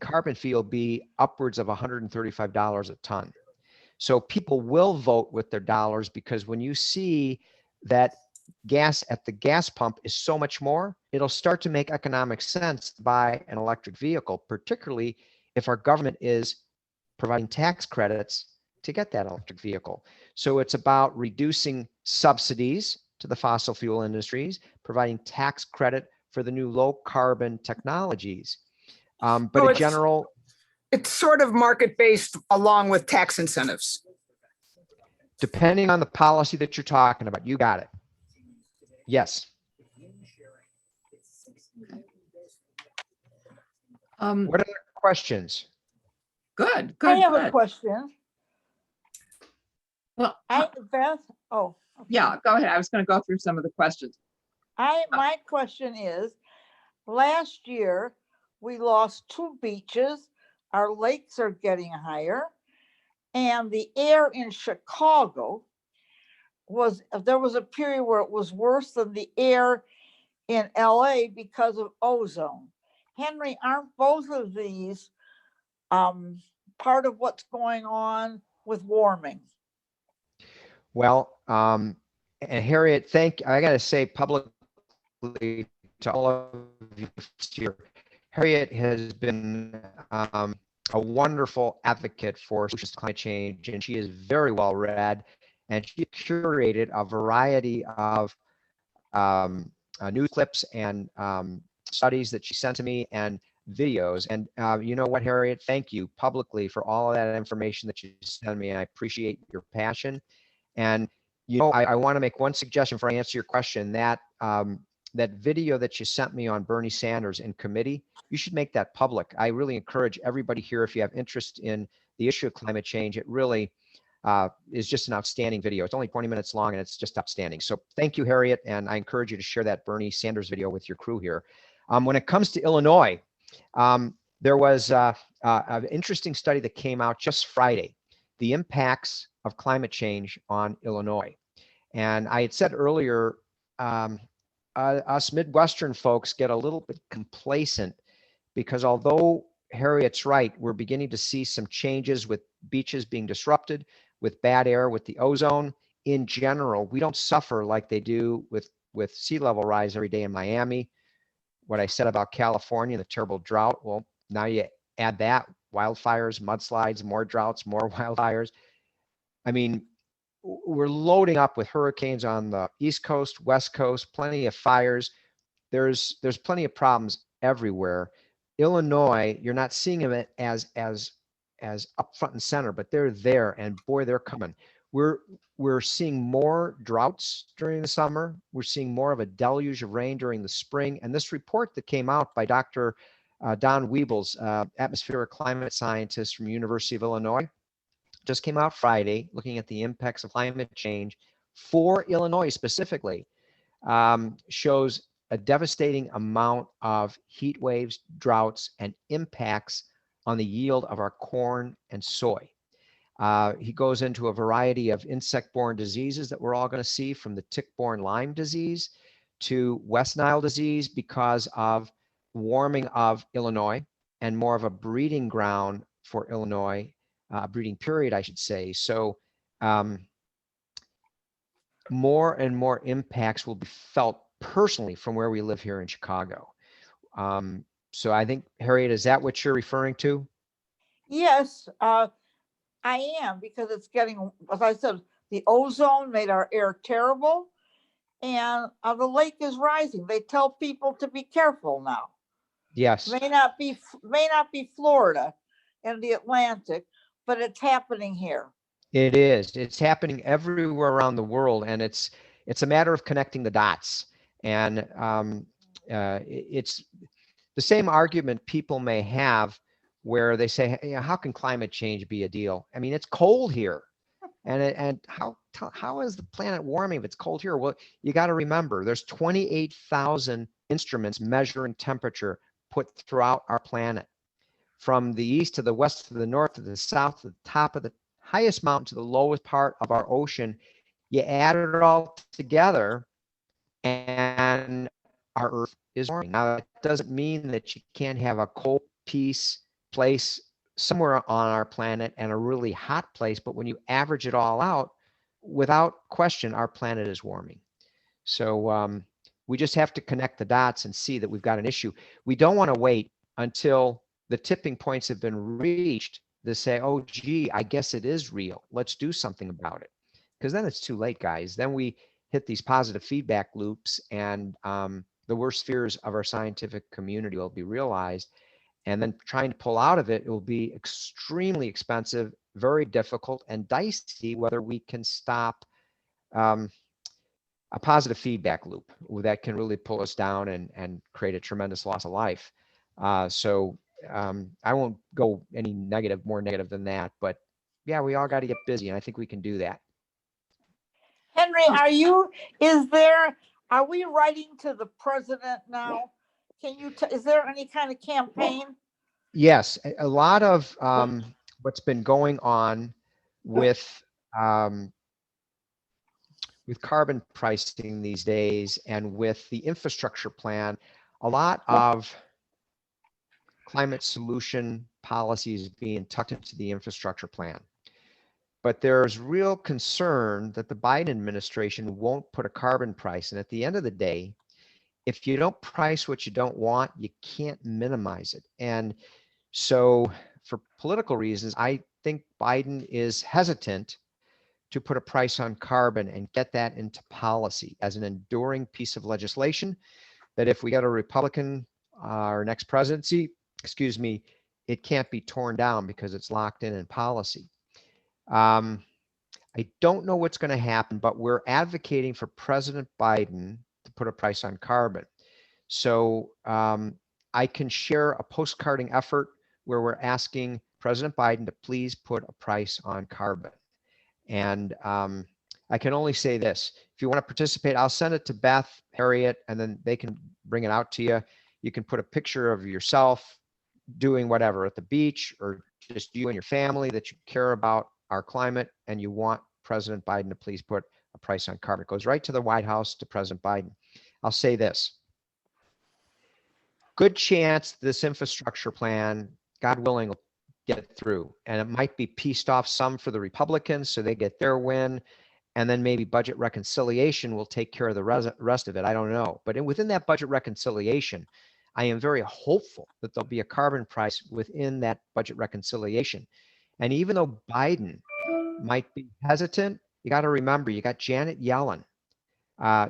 carbon fee will be upwards of $135 a ton. So people will vote with their dollars because when you see that gas at the gas pump is so much more, it'll start to make economic sense to buy an electric vehicle, particularly if our government is providing tax credits to get that electric vehicle. So it's about reducing subsidies to the fossil fuel industries, providing tax credit for the new low carbon technologies. But in general, it's sort of market-based along with tax incentives. Depending on the policy that you're talking about, you got it. Yes. What other questions? Good. I have a Good. question. Well, Beth, oh. okay. yeah, go ahead. I was going to go through some of the questions. My question is, last year, we lost 2 beaches. Our lakes are getting higher. And the air in Chicago there was a period where it was worse than the air in LA because of ozone. Henry, aren't both of these part of what's going on with warming? Well, and Harriet, I got to say publicly to all of you here, Harriet has been a wonderful advocate for solutions to climate change, and she is very well read, and she curated a variety of news clips and studies that she sent to me and videos. And you know what, Harriet, thank you publicly for all of that information that you sent me. I appreciate your passion. And you know, I want to make one suggestion before I answer your question. That that video that you sent me on Bernie Sanders in committee, you should make that public. I really encourage everybody here, if you have interest in the issue of climate change, it really is just an outstanding video. It's only 20 minutes long and it's just outstanding. So thank you, Harriet. And I encourage you to share that Bernie Sanders video with your crew here. When it comes to Illinois, there was an interesting study that came out just Friday, the impacts of climate change on Illinois. And I had said earlier, us Midwestern folks get a little bit complacent because although Harriet's right, we're beginning to see some changes with beaches being disrupted, with bad air, with the ozone. In general, we don't suffer like they do with sea level rise every day in Miami. What I said about California, the terrible drought, well, now you add that, wildfires, mudslides, more droughts, more wildfires. I mean, we're loading up with hurricanes on the East Coast, West Coast, plenty of fires. There's plenty of problems everywhere. Illinois, you're not seeing them as up front and center, but they're there, and boy, they're coming. we're seeing more droughts during the summer. We're seeing more of a deluge of rain during the spring. And this report that came out by Dr. Don Wiebels, atmospheric climate scientist from University of Illinois, just came out Friday, looking at the impacts of climate change for Illinois specifically, shows a devastating amount of heat waves, droughts, and impacts on the yield of our corn and soy. He goes into a variety of insect-borne diseases that we're all going to see, from the tick-borne Lyme disease to West Nile disease, because of warming of Illinois and more of a breeding ground for Illinois, breeding period, I should say. So more and more impacts will be felt personally from where we live here in Chicago. So I think, Harriet, is that what you're referring to? Yes, I am, because it's getting, as I said, the ozone made our air terrible, and the lake is rising. They tell people to be careful now. Yes. May not be Florida and the Atlantic, but it's happening here. It is. It's happening everywhere around the world, and it's a matter of connecting the dots. And it's the same argument people may have where they say, hey, how can climate change be a deal? I mean, it's cold here. And how is the planet warming if it's cold here? Well, you got to remember, there's 28,000 instruments measuring temperature put throughout our planet, from the east to the west to the north to the south to the top of the highest mountain to the lowest part of our ocean. You add it all together, and our Earth is warming. Now, that doesn't mean that you can't have a cold place somewhere on our planet and a really hot place, but when you average it all out, without question, our planet is warming. So we just have to connect the dots and see that we've got an issue. We don't want to wait until the tipping points have been reached to say, oh, gee, I guess it is real. Let's do something about it. Because then it's too late, guys. Then we hit these positive feedback loops, and the worst fears of our scientific community will be realized. And then trying to pull out of it will be extremely expensive, very difficult, and dicey whether we can stop a positive feedback loop that can really pull us down and create a tremendous loss of life. So I won't go any more negative than that, but yeah, we all got to get busy, and I think we can do that. Henry, are we writing to the president now? Is there any kind of campaign? Yes, a lot of what's been going on with carbon pricing these days, and with the infrastructure plan, a lot of climate solution policies being tucked into the infrastructure plan. But there's real concern that the Biden administration won't put a carbon price. And at the end of the day, if you don't price what you don't want, you can't minimize it. And so for political reasons, I think Biden is hesitant to put a price on carbon and get that into policy as an enduring piece of legislation, that if we get a Republican, our next presidency, it can't be torn down because it's locked in policy. I don't know what's going to happen, but we're advocating for President Biden to put a price on carbon. So I can share a postcarding effort where we're asking President Biden to please put a price on carbon. And I can only say this: if you want to participate, I'll send it to Beth, Harriet, and then they can bring it out to you. You can put a picture of yourself doing whatever at the beach, or just you and your family that you care about our climate, and you want President Biden to please put a price on carbon. It goes right to the White House, to President Biden. I'll say this: good chance this infrastructure plan, God willing, will get through. And it might be pieced off some for the Republicans so they get their win. And then maybe budget reconciliation will take care of the rest of it. I don't know. But within that budget reconciliation, I am very hopeful that there'll be a carbon price within that budget reconciliation. And even though Biden might be hesitant, you got to remember, you got Janet Yellen,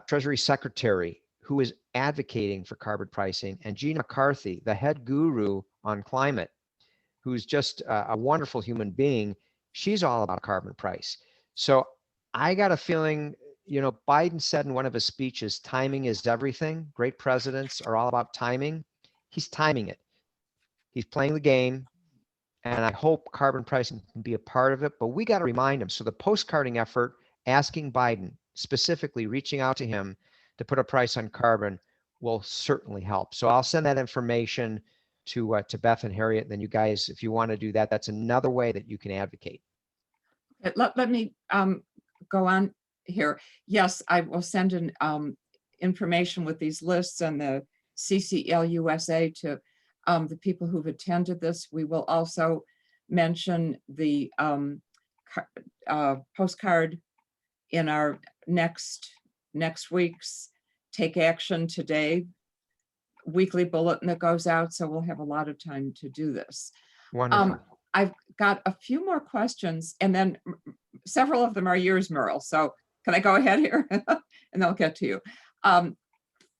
Treasury Secretary, who is advocating for carbon pricing, and Gina McCarthy, the head guru on climate, who's just a wonderful human being. She's all about carbon price. So I got a feeling, Biden said in one of his speeches, timing is everything. Great presidents are all about timing. He's timing it. He's playing the game. And I hope carbon pricing can be a part of it, but we got to remind him. So the postcarding effort, asking Biden, specifically reaching out to him to put a price on carbon will certainly help. So I'll send that information to Beth and Harriet. And then you guys, if you want to do that, that's another way that you can advocate. Let me go on here. Yes, I will send in information with these lists and the CCL USA to the people who've attended this. We will also mention the postcard in our next week's Take Action Today weekly bulletin that goes out. So we'll have a lot of time to do this. Wonderful. I've got a few more questions, and then several of them are yours, Merle. So can I go ahead here and I'll get to you.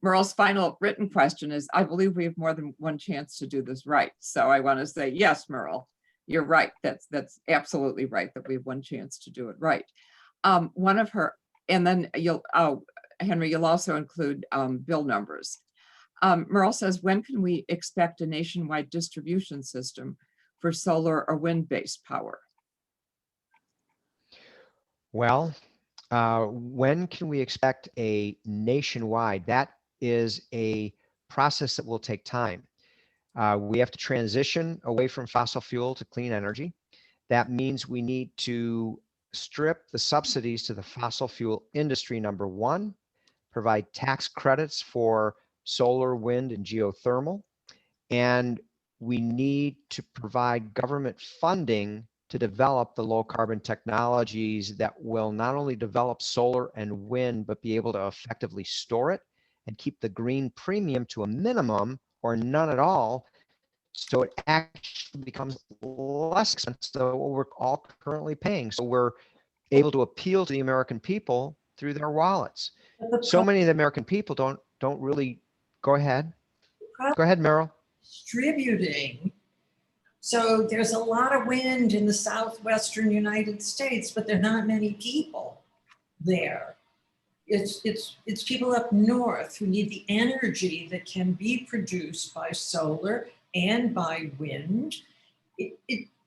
Merle's final written question is, I believe we have more than one chance to do this right. So I want to say, yes, Merle, you're right. That's absolutely right that we have one chance to do it right. One of her, and then Henry, you'll also include bill numbers. Merle says, when can we expect a nationwide distribution system for solar or wind-based power? Well, when can we expect a nationwide? That is a process that will take time. We have to transition away from fossil fuel to clean energy. That means we need to strip the subsidies to the fossil fuel industry, number one, provide tax credits for solar, wind, and geothermal. And we need to provide government funding to develop the low carbon technologies that will not only develop solar and wind, but be able to effectively store it and keep the green premium to a minimum or none at all. So it actually becomes less expensive than what we're all currently paying. So we're able to appeal to the American people through their wallets. So many of the American people don't really. Go ahead. Go ahead, Meryl. Distributing. So there's a lot of wind in the southwestern United States, but there are not many people there. It's people up north who need the energy that can be produced by solar and by wind.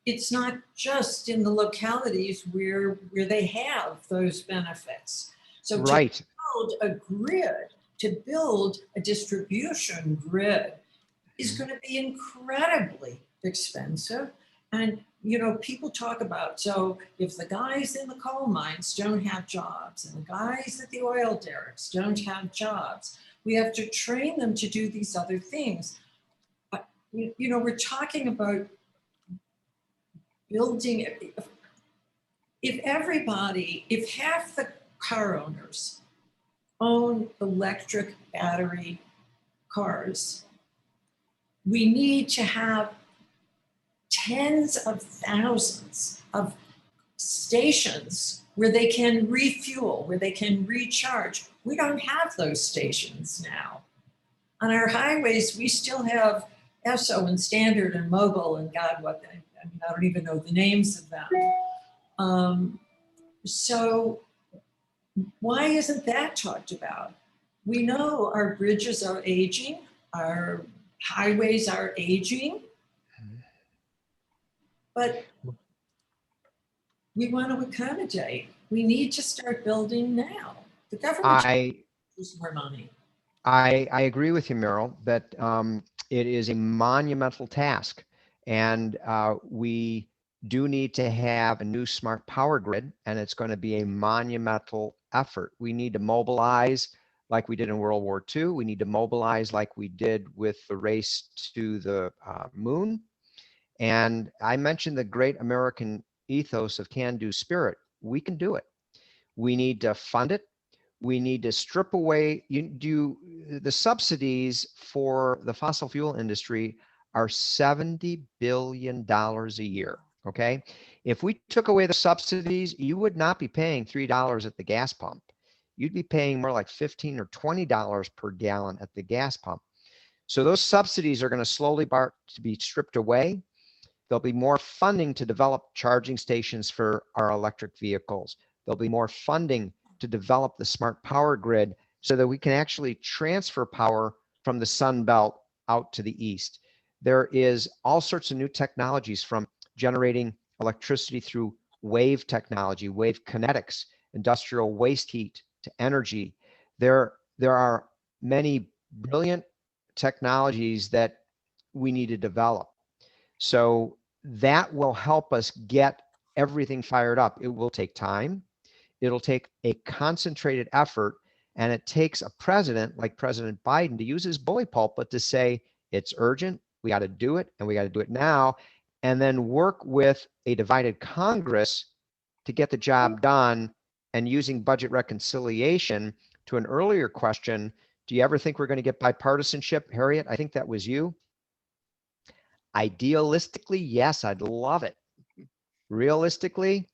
It's not just in the localities where they have those benefits. So right. To build a grid, to build a distribution grid is going to be incredibly expensive. And, people talk about, so if the guys in the coal mines don't have jobs and the guys at the oil derricks don't have jobs, we have to train them to do these other things. But, we're talking about building, if half the car owners own electric battery cars, we need to have tens of thousands of stations where they can refuel, where they can recharge. We don't have those stations now. On our highways, we still have ESSO and Standard and Mobile and God, I don't even know the names of them. So why isn't that talked about? We know our bridges are aging, our highways are aging, but we want to accommodate. We need to start building now. The government needs more money. I agree with you, Meryl, that it is a monumental task, and we do need to have a new smart power grid, and it's going to be a monumental effort. We need to mobilize like we did in World War II. We need to mobilize like we did with the race to the moon. And I mentioned the great American ethos of can-do spirit. We can do it. We need to fund it. We need to strip away the subsidies for the fossil fuel industry are $70 billion a year. Okay. If we took away the subsidies, you would not be paying $3 at the gas pump. You'd be paying more like $15 or $20 per gallon at the gas pump. So those subsidies are going to slowly be stripped away. There'll be more funding to develop charging stations for our electric vehicles. There'll be more funding to develop the smart power grid so that we can actually transfer power from the Sun Belt out to the east. There is all sorts of new technologies, from generating electricity through wave technology, wave kinetics, industrial waste heat to energy. There are many brilliant technologies that we need to develop. So that will help us get everything fired up. It will take time. It'll take a concentrated effort, and it takes a president like President Biden to use his bully pulpit to say it's urgent, we got to do it, and we got to do it now, and then work with a divided Congress to get the job done. And using budget reconciliation, to an earlier question, do you ever think we're going to get bipartisanship? Harriet, I think that was you. Idealistically, yes, I'd love it. Realistically,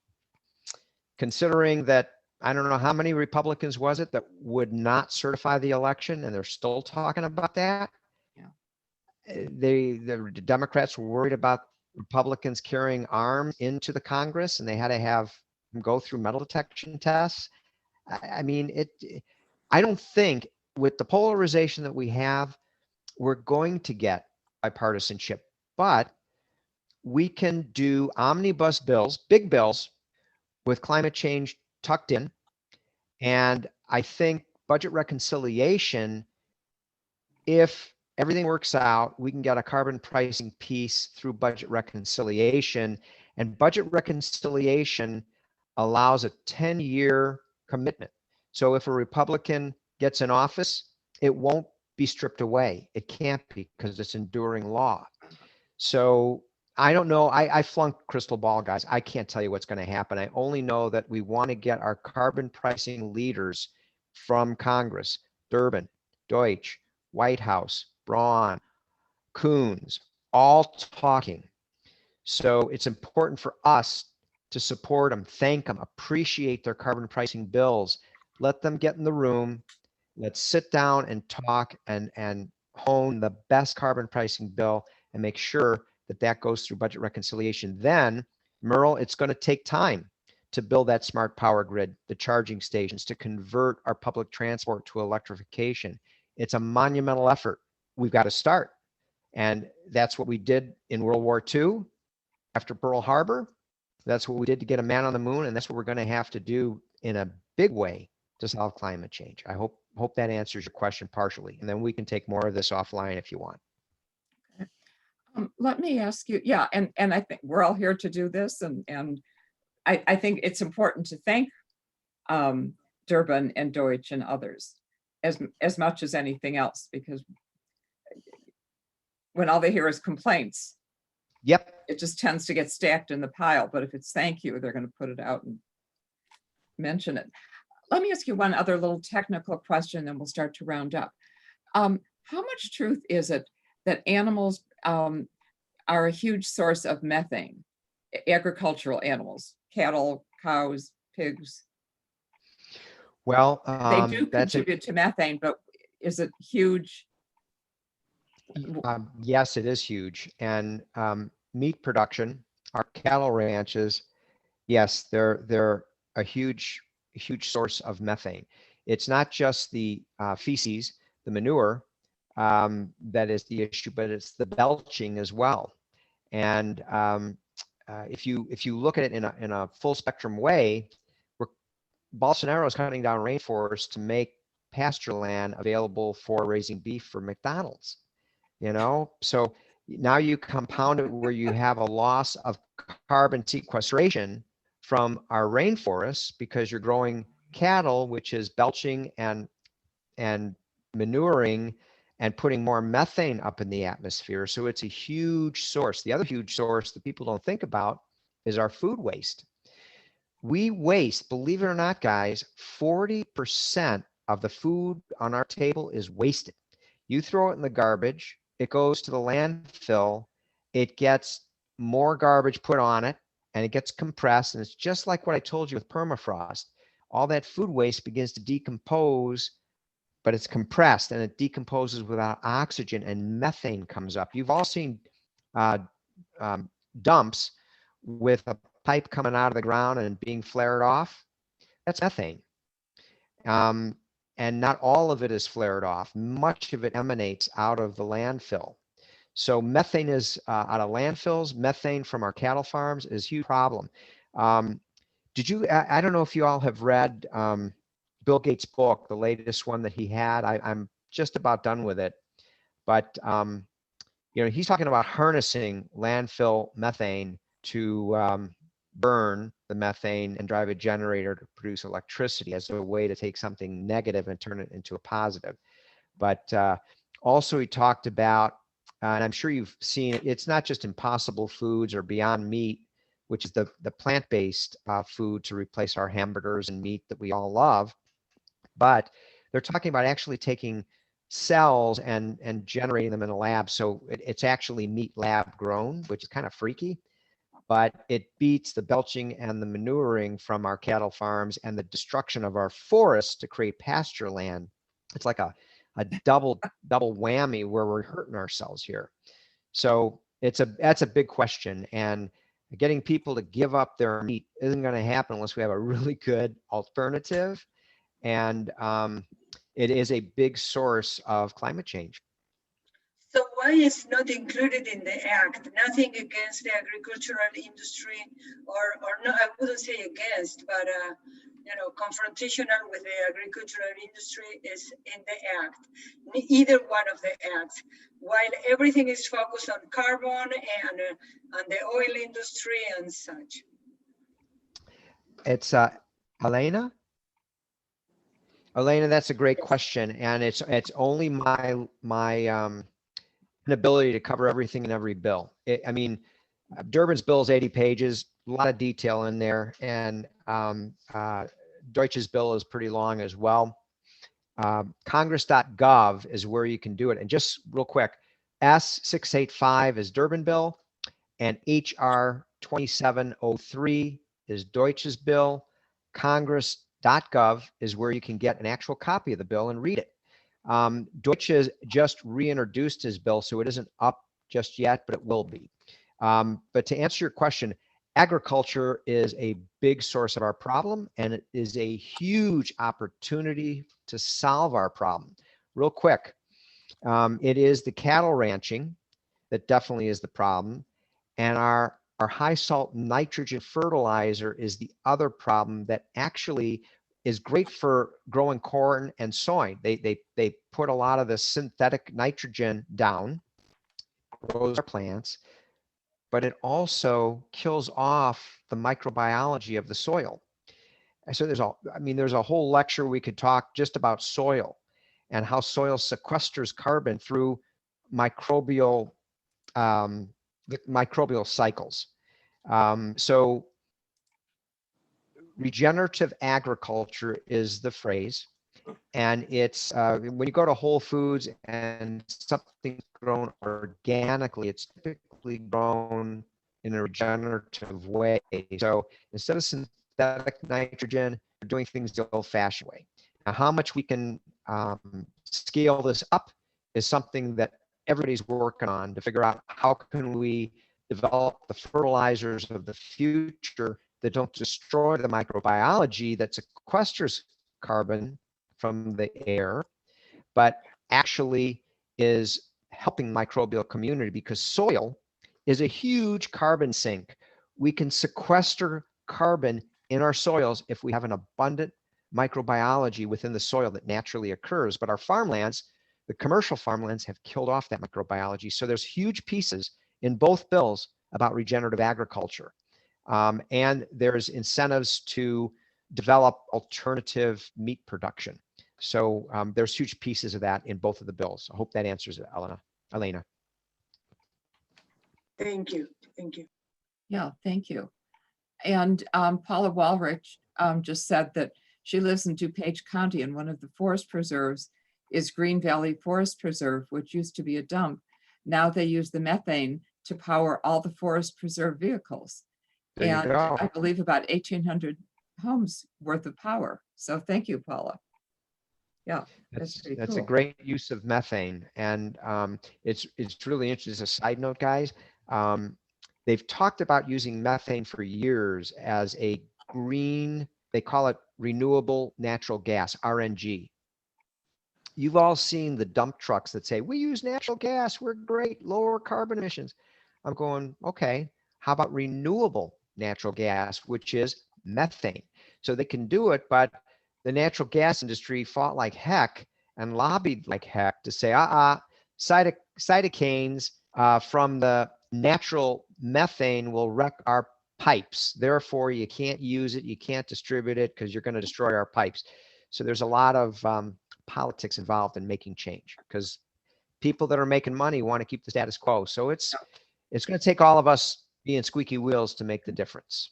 considering that I don't know how many Republicans was it that would not certify the election, and they're still talking about that. Yeah. The Democrats were worried about Republicans carrying arms into the Congress, and they had to have them go through metal detection tests. I mean, I don't think, with the polarization that we have, we're going to get bipartisanship, but we can do omnibus bills, big bills, with climate change tucked in. And I think budget reconciliation, if everything works out, we can get a carbon pricing piece through budget reconciliation. And budget reconciliation allows a 10-year commitment. So if a Republican gets in office, it won't be stripped away. It can't be, because it's enduring law. So I don't know. I flunked crystal ball, guys. I can't tell you what's going to happen. I only know that we want to get our carbon pricing leaders from Congress, Durbin, Deutsch, White House, Braun, Coons, all talking. So it's important for us to support them, thank them, appreciate their carbon pricing bills. Let them get in the room. Let's sit down and talk and hone the best carbon pricing bill and make sure that that goes through budget reconciliation. Then, Merle, it's going to take time to build that smart power grid, the charging stations, to convert our public transport to electrification. It's a monumental effort. We've got to start. And that's what we did in World War II after Pearl Harbor. That's what we did to get a man on the moon. And that's what we're going to have to do in a big way to solve climate change. I hope that answers your question partially. And then we can take more of this offline if you want. Let me ask you, yeah, and I think we're all here to do this, and I think it's important to thank Durbin and Deutsch and others as much as anything else, because when all they hear is complaints, yep, it just tends to get stacked in the pile. But if it's thank you, they're going to put it out and mention it. Let me ask you one other little technical question, then we'll start to round up. How much truth is it that animals are a huge source of methane, agricultural animals, cattle, cows, pigs? Well, they do contribute to methane, but is it huge? Yes, it is huge. And meat production, our cattle ranches, yes, they're a huge source of methane. It's not just the feces, the manure, that is the issue, but it's the belching as well. And if you look at it in a full spectrum way, Bolsonaro is cutting down rainforests to make pasture land available for raising beef for McDonald's. So now you compound it where you have a loss of carbon sequestration from our rainforests because you're growing cattle, which is belching and manuring and putting more methane up in the atmosphere. So it's a huge source. The other huge source that people don't think about is our food waste. We waste, believe it or not, guys, 40% of the food on our table is wasted. You throw it in the garbage, it goes to the landfill, it gets more garbage put on it, and it gets compressed. And it's just like what I told you with permafrost. All that food waste begins to decompose, but it's compressed and it decomposes without oxygen, and methane comes up. You've all seen dumps with a pipe coming out of the ground and being flared off. That's methane. And not all of it is flared off. Much of it emanates out of the landfill. So methane is out of landfills. Methane from our cattle farms is a huge problem. I don't know if you all have read Bill Gates' book, the latest one that he had. I'm just about done with it. But he's talking about harnessing landfill methane to burn the methane and drive a generator to produce electricity as a way to take something negative and turn it into a positive. But also he talked about, and I'm sure you've seen it, it's not just Impossible Foods or Beyond Meat, which is the plant-based food to replace our hamburgers and meat that we all love, but they're talking about actually taking cells and generating them in a lab. So it's actually meat lab grown, which is kind of freaky, but it beats the belching and the manuring from our cattle farms and the destruction of our forests to create pasture land. It's like a double whammy where we're hurting ourselves here. So that's a big question, and getting people to give up their meat isn't going to happen unless we have a really good alternative. And it is a big source of climate change. So why is not included in the act? Nothing against the agricultural industry, or no, I wouldn't say against, but confrontational with the agricultural industry is in the act. Either one of the acts. While everything is focused on carbon and on the oil industry and such. It's Elena. Elena, that's a great question, and it's only my inability to cover everything in every bill. Durbin's bill is 80 pages, a lot of detail in there, and Deutsch's bill is pretty long as well. Congress.gov is where you can do it. And just real quick, S685 is Durbin bill, and HR 2703 is Deutsch's bill. Congress.gov is where you can get an actual copy of the bill and read it. Deutsch has just reintroduced his bill, so it isn't up just yet, but it will be. But to answer your question, agriculture is a big source of our problem, and it is a huge opportunity to solve our problem. Real quick, it is the cattle ranching that definitely is the problem, and our high salt nitrogen fertilizer is the other problem that actually is great for growing corn and soy. They put a lot of the synthetic nitrogen down, grows our plants, but it also kills off the microbiology of the soil. So there's a whole lecture we could talk just about soil and how soil sequesters carbon through microbial cycles. So regenerative agriculture is the phrase, and it's when you go to Whole Foods and something's grown organically, it's typically grown in a regenerative way. So instead of synthetic nitrogen, we're doing things the old-fashioned way. Now, how much we can scale this up is something that everybody's working on to figure out how can we develop the fertilizers of the future that don't destroy the microbiology that sequesters carbon from the air, but actually is helping microbial community, because soil is a huge carbon sink. We can sequester carbon in our soils if we have an abundant microbiology within the soil that naturally occurs. But our farmlands, the commercial farmlands, have killed off that microbiology. So there's huge pieces in both bills about regenerative agriculture. And there's incentives to develop alternative meat production. So there's huge pieces of that in both of the bills. I hope that answers it, Elena. Thank you. Thank you. Yeah, thank you. And Paula Walrich just said that she lives in DuPage County, and one of the forest preserves is Green Valley Forest Preserve, which used to be a dump. Now they use the methane to power all the forest preserve vehicles. And I believe about 1,800 homes worth of power. So thank you, Paula. Yeah, that's a great use of methane. And it's really interesting. As a side note, guys, they've talked about using methane for years as a green they call it renewable natural gas, RNG. You've all seen the dump trucks that say, we use natural gas, we're great, lower carbon emissions. I'm going, okay, how about renewable natural gas, which is methane? So they can do it, but the natural gas industry fought like heck and lobbied like heck to say, cytocaines from the natural methane will wreck our pipes. Therefore, you can't use it, you can't distribute it because you're going to destroy our pipes. So there's a lot of politics involved in making change because people that are making money want to keep the status quo. So it's going to take all of us being squeaky wheels to make the difference.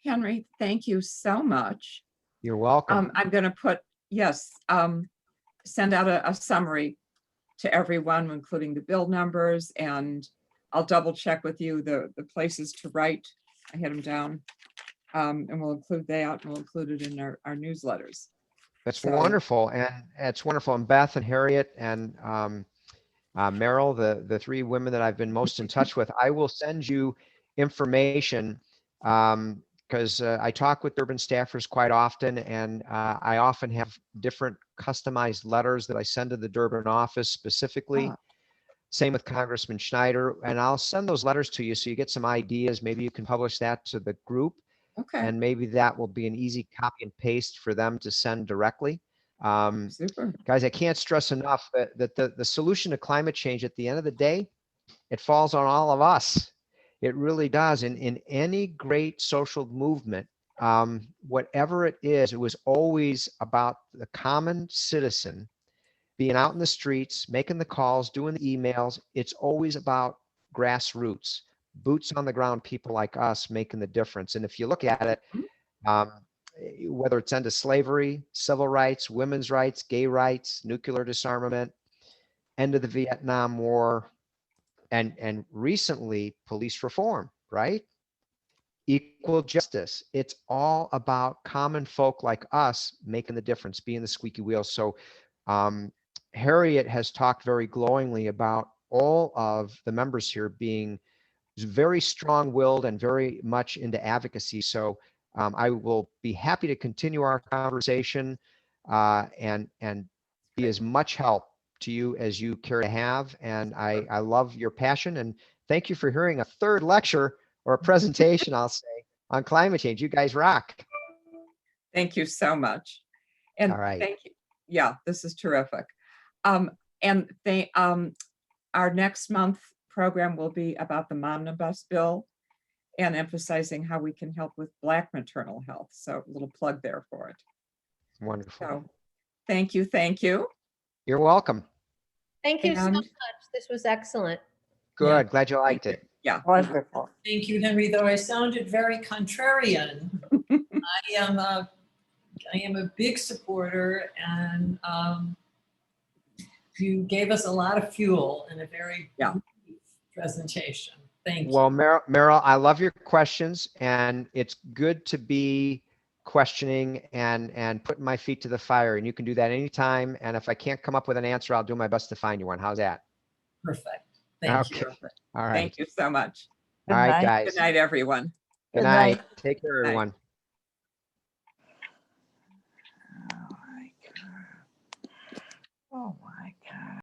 Henry, thank you so much. You're welcome. I'm going to put, yes, send out a summary to everyone, including the bill numbers, and I'll double check with you the places to write. I had them down, and we'll include that, and we'll include it in our newsletters. That's So- wonderful. And it's wonderful. And Beth and Harriet and Meryl, the three women that I've been most in touch with, I will send you information because I talk with Durbin staffers quite often, and I often have different customized letters that I send to the Durbin office specifically. Same with Congressman Schneider, and I'll send those letters to you so you get some ideas. Maybe you can publish that to the group. Okay, And maybe that will be an easy copy and paste for them to send directly. super. Guys, I can't stress enough that the solution to climate change at the end of the day, it falls on all of us. It really does. In any great social movement, whatever it is, it was always about the common citizen being out in the streets, making the calls, doing the emails. It's always about grassroots, boots on the ground, people like us making the difference. And if you look at it, whether it's end of slavery, civil rights, women's rights, gay rights, nuclear disarmament, end of the Vietnam War, and recently police reform, right? Equal justice. It's all about common folk like us making the difference, being the squeaky wheel. So Harriet has talked very glowingly about all of the members here being very strong-willed and very much into advocacy. So I will be happy to continue our conversation and be as much help to you as you care to have. And I love your passion, and thank you for hearing a third lecture or a presentation, I'll say, on climate change. You guys rock. Thank you so much. And All right. thank you. Yeah, this is terrific. And they, our next month program will be about the omnibus bill and emphasizing how we can help with Black maternal health. So a little plug there for it. Wonderful. So thank you. Thank you. You're welcome. Thank you so And- much. This was excellent. Good. Yeah. Glad you liked it. Yeah. Wonderful. Thank you, Henry, though I sounded very contrarian. I am a big supporter, and you gave us a lot of fuel in a very Yeah. brief presentation. Thank you. Well, Meryl, I love your questions, and it's good to be questioning and putting my feet to the fire. And you can do that anytime. And if I can't come up with an answer, I'll do my best to find you one. How's that? Perfect. Thank Okay. you. Terrific. All right. Thank you so much. Good All right, night. guys. Good night, everyone. Good Good night. night. Take care, Night. everyone. Oh my God. Oh my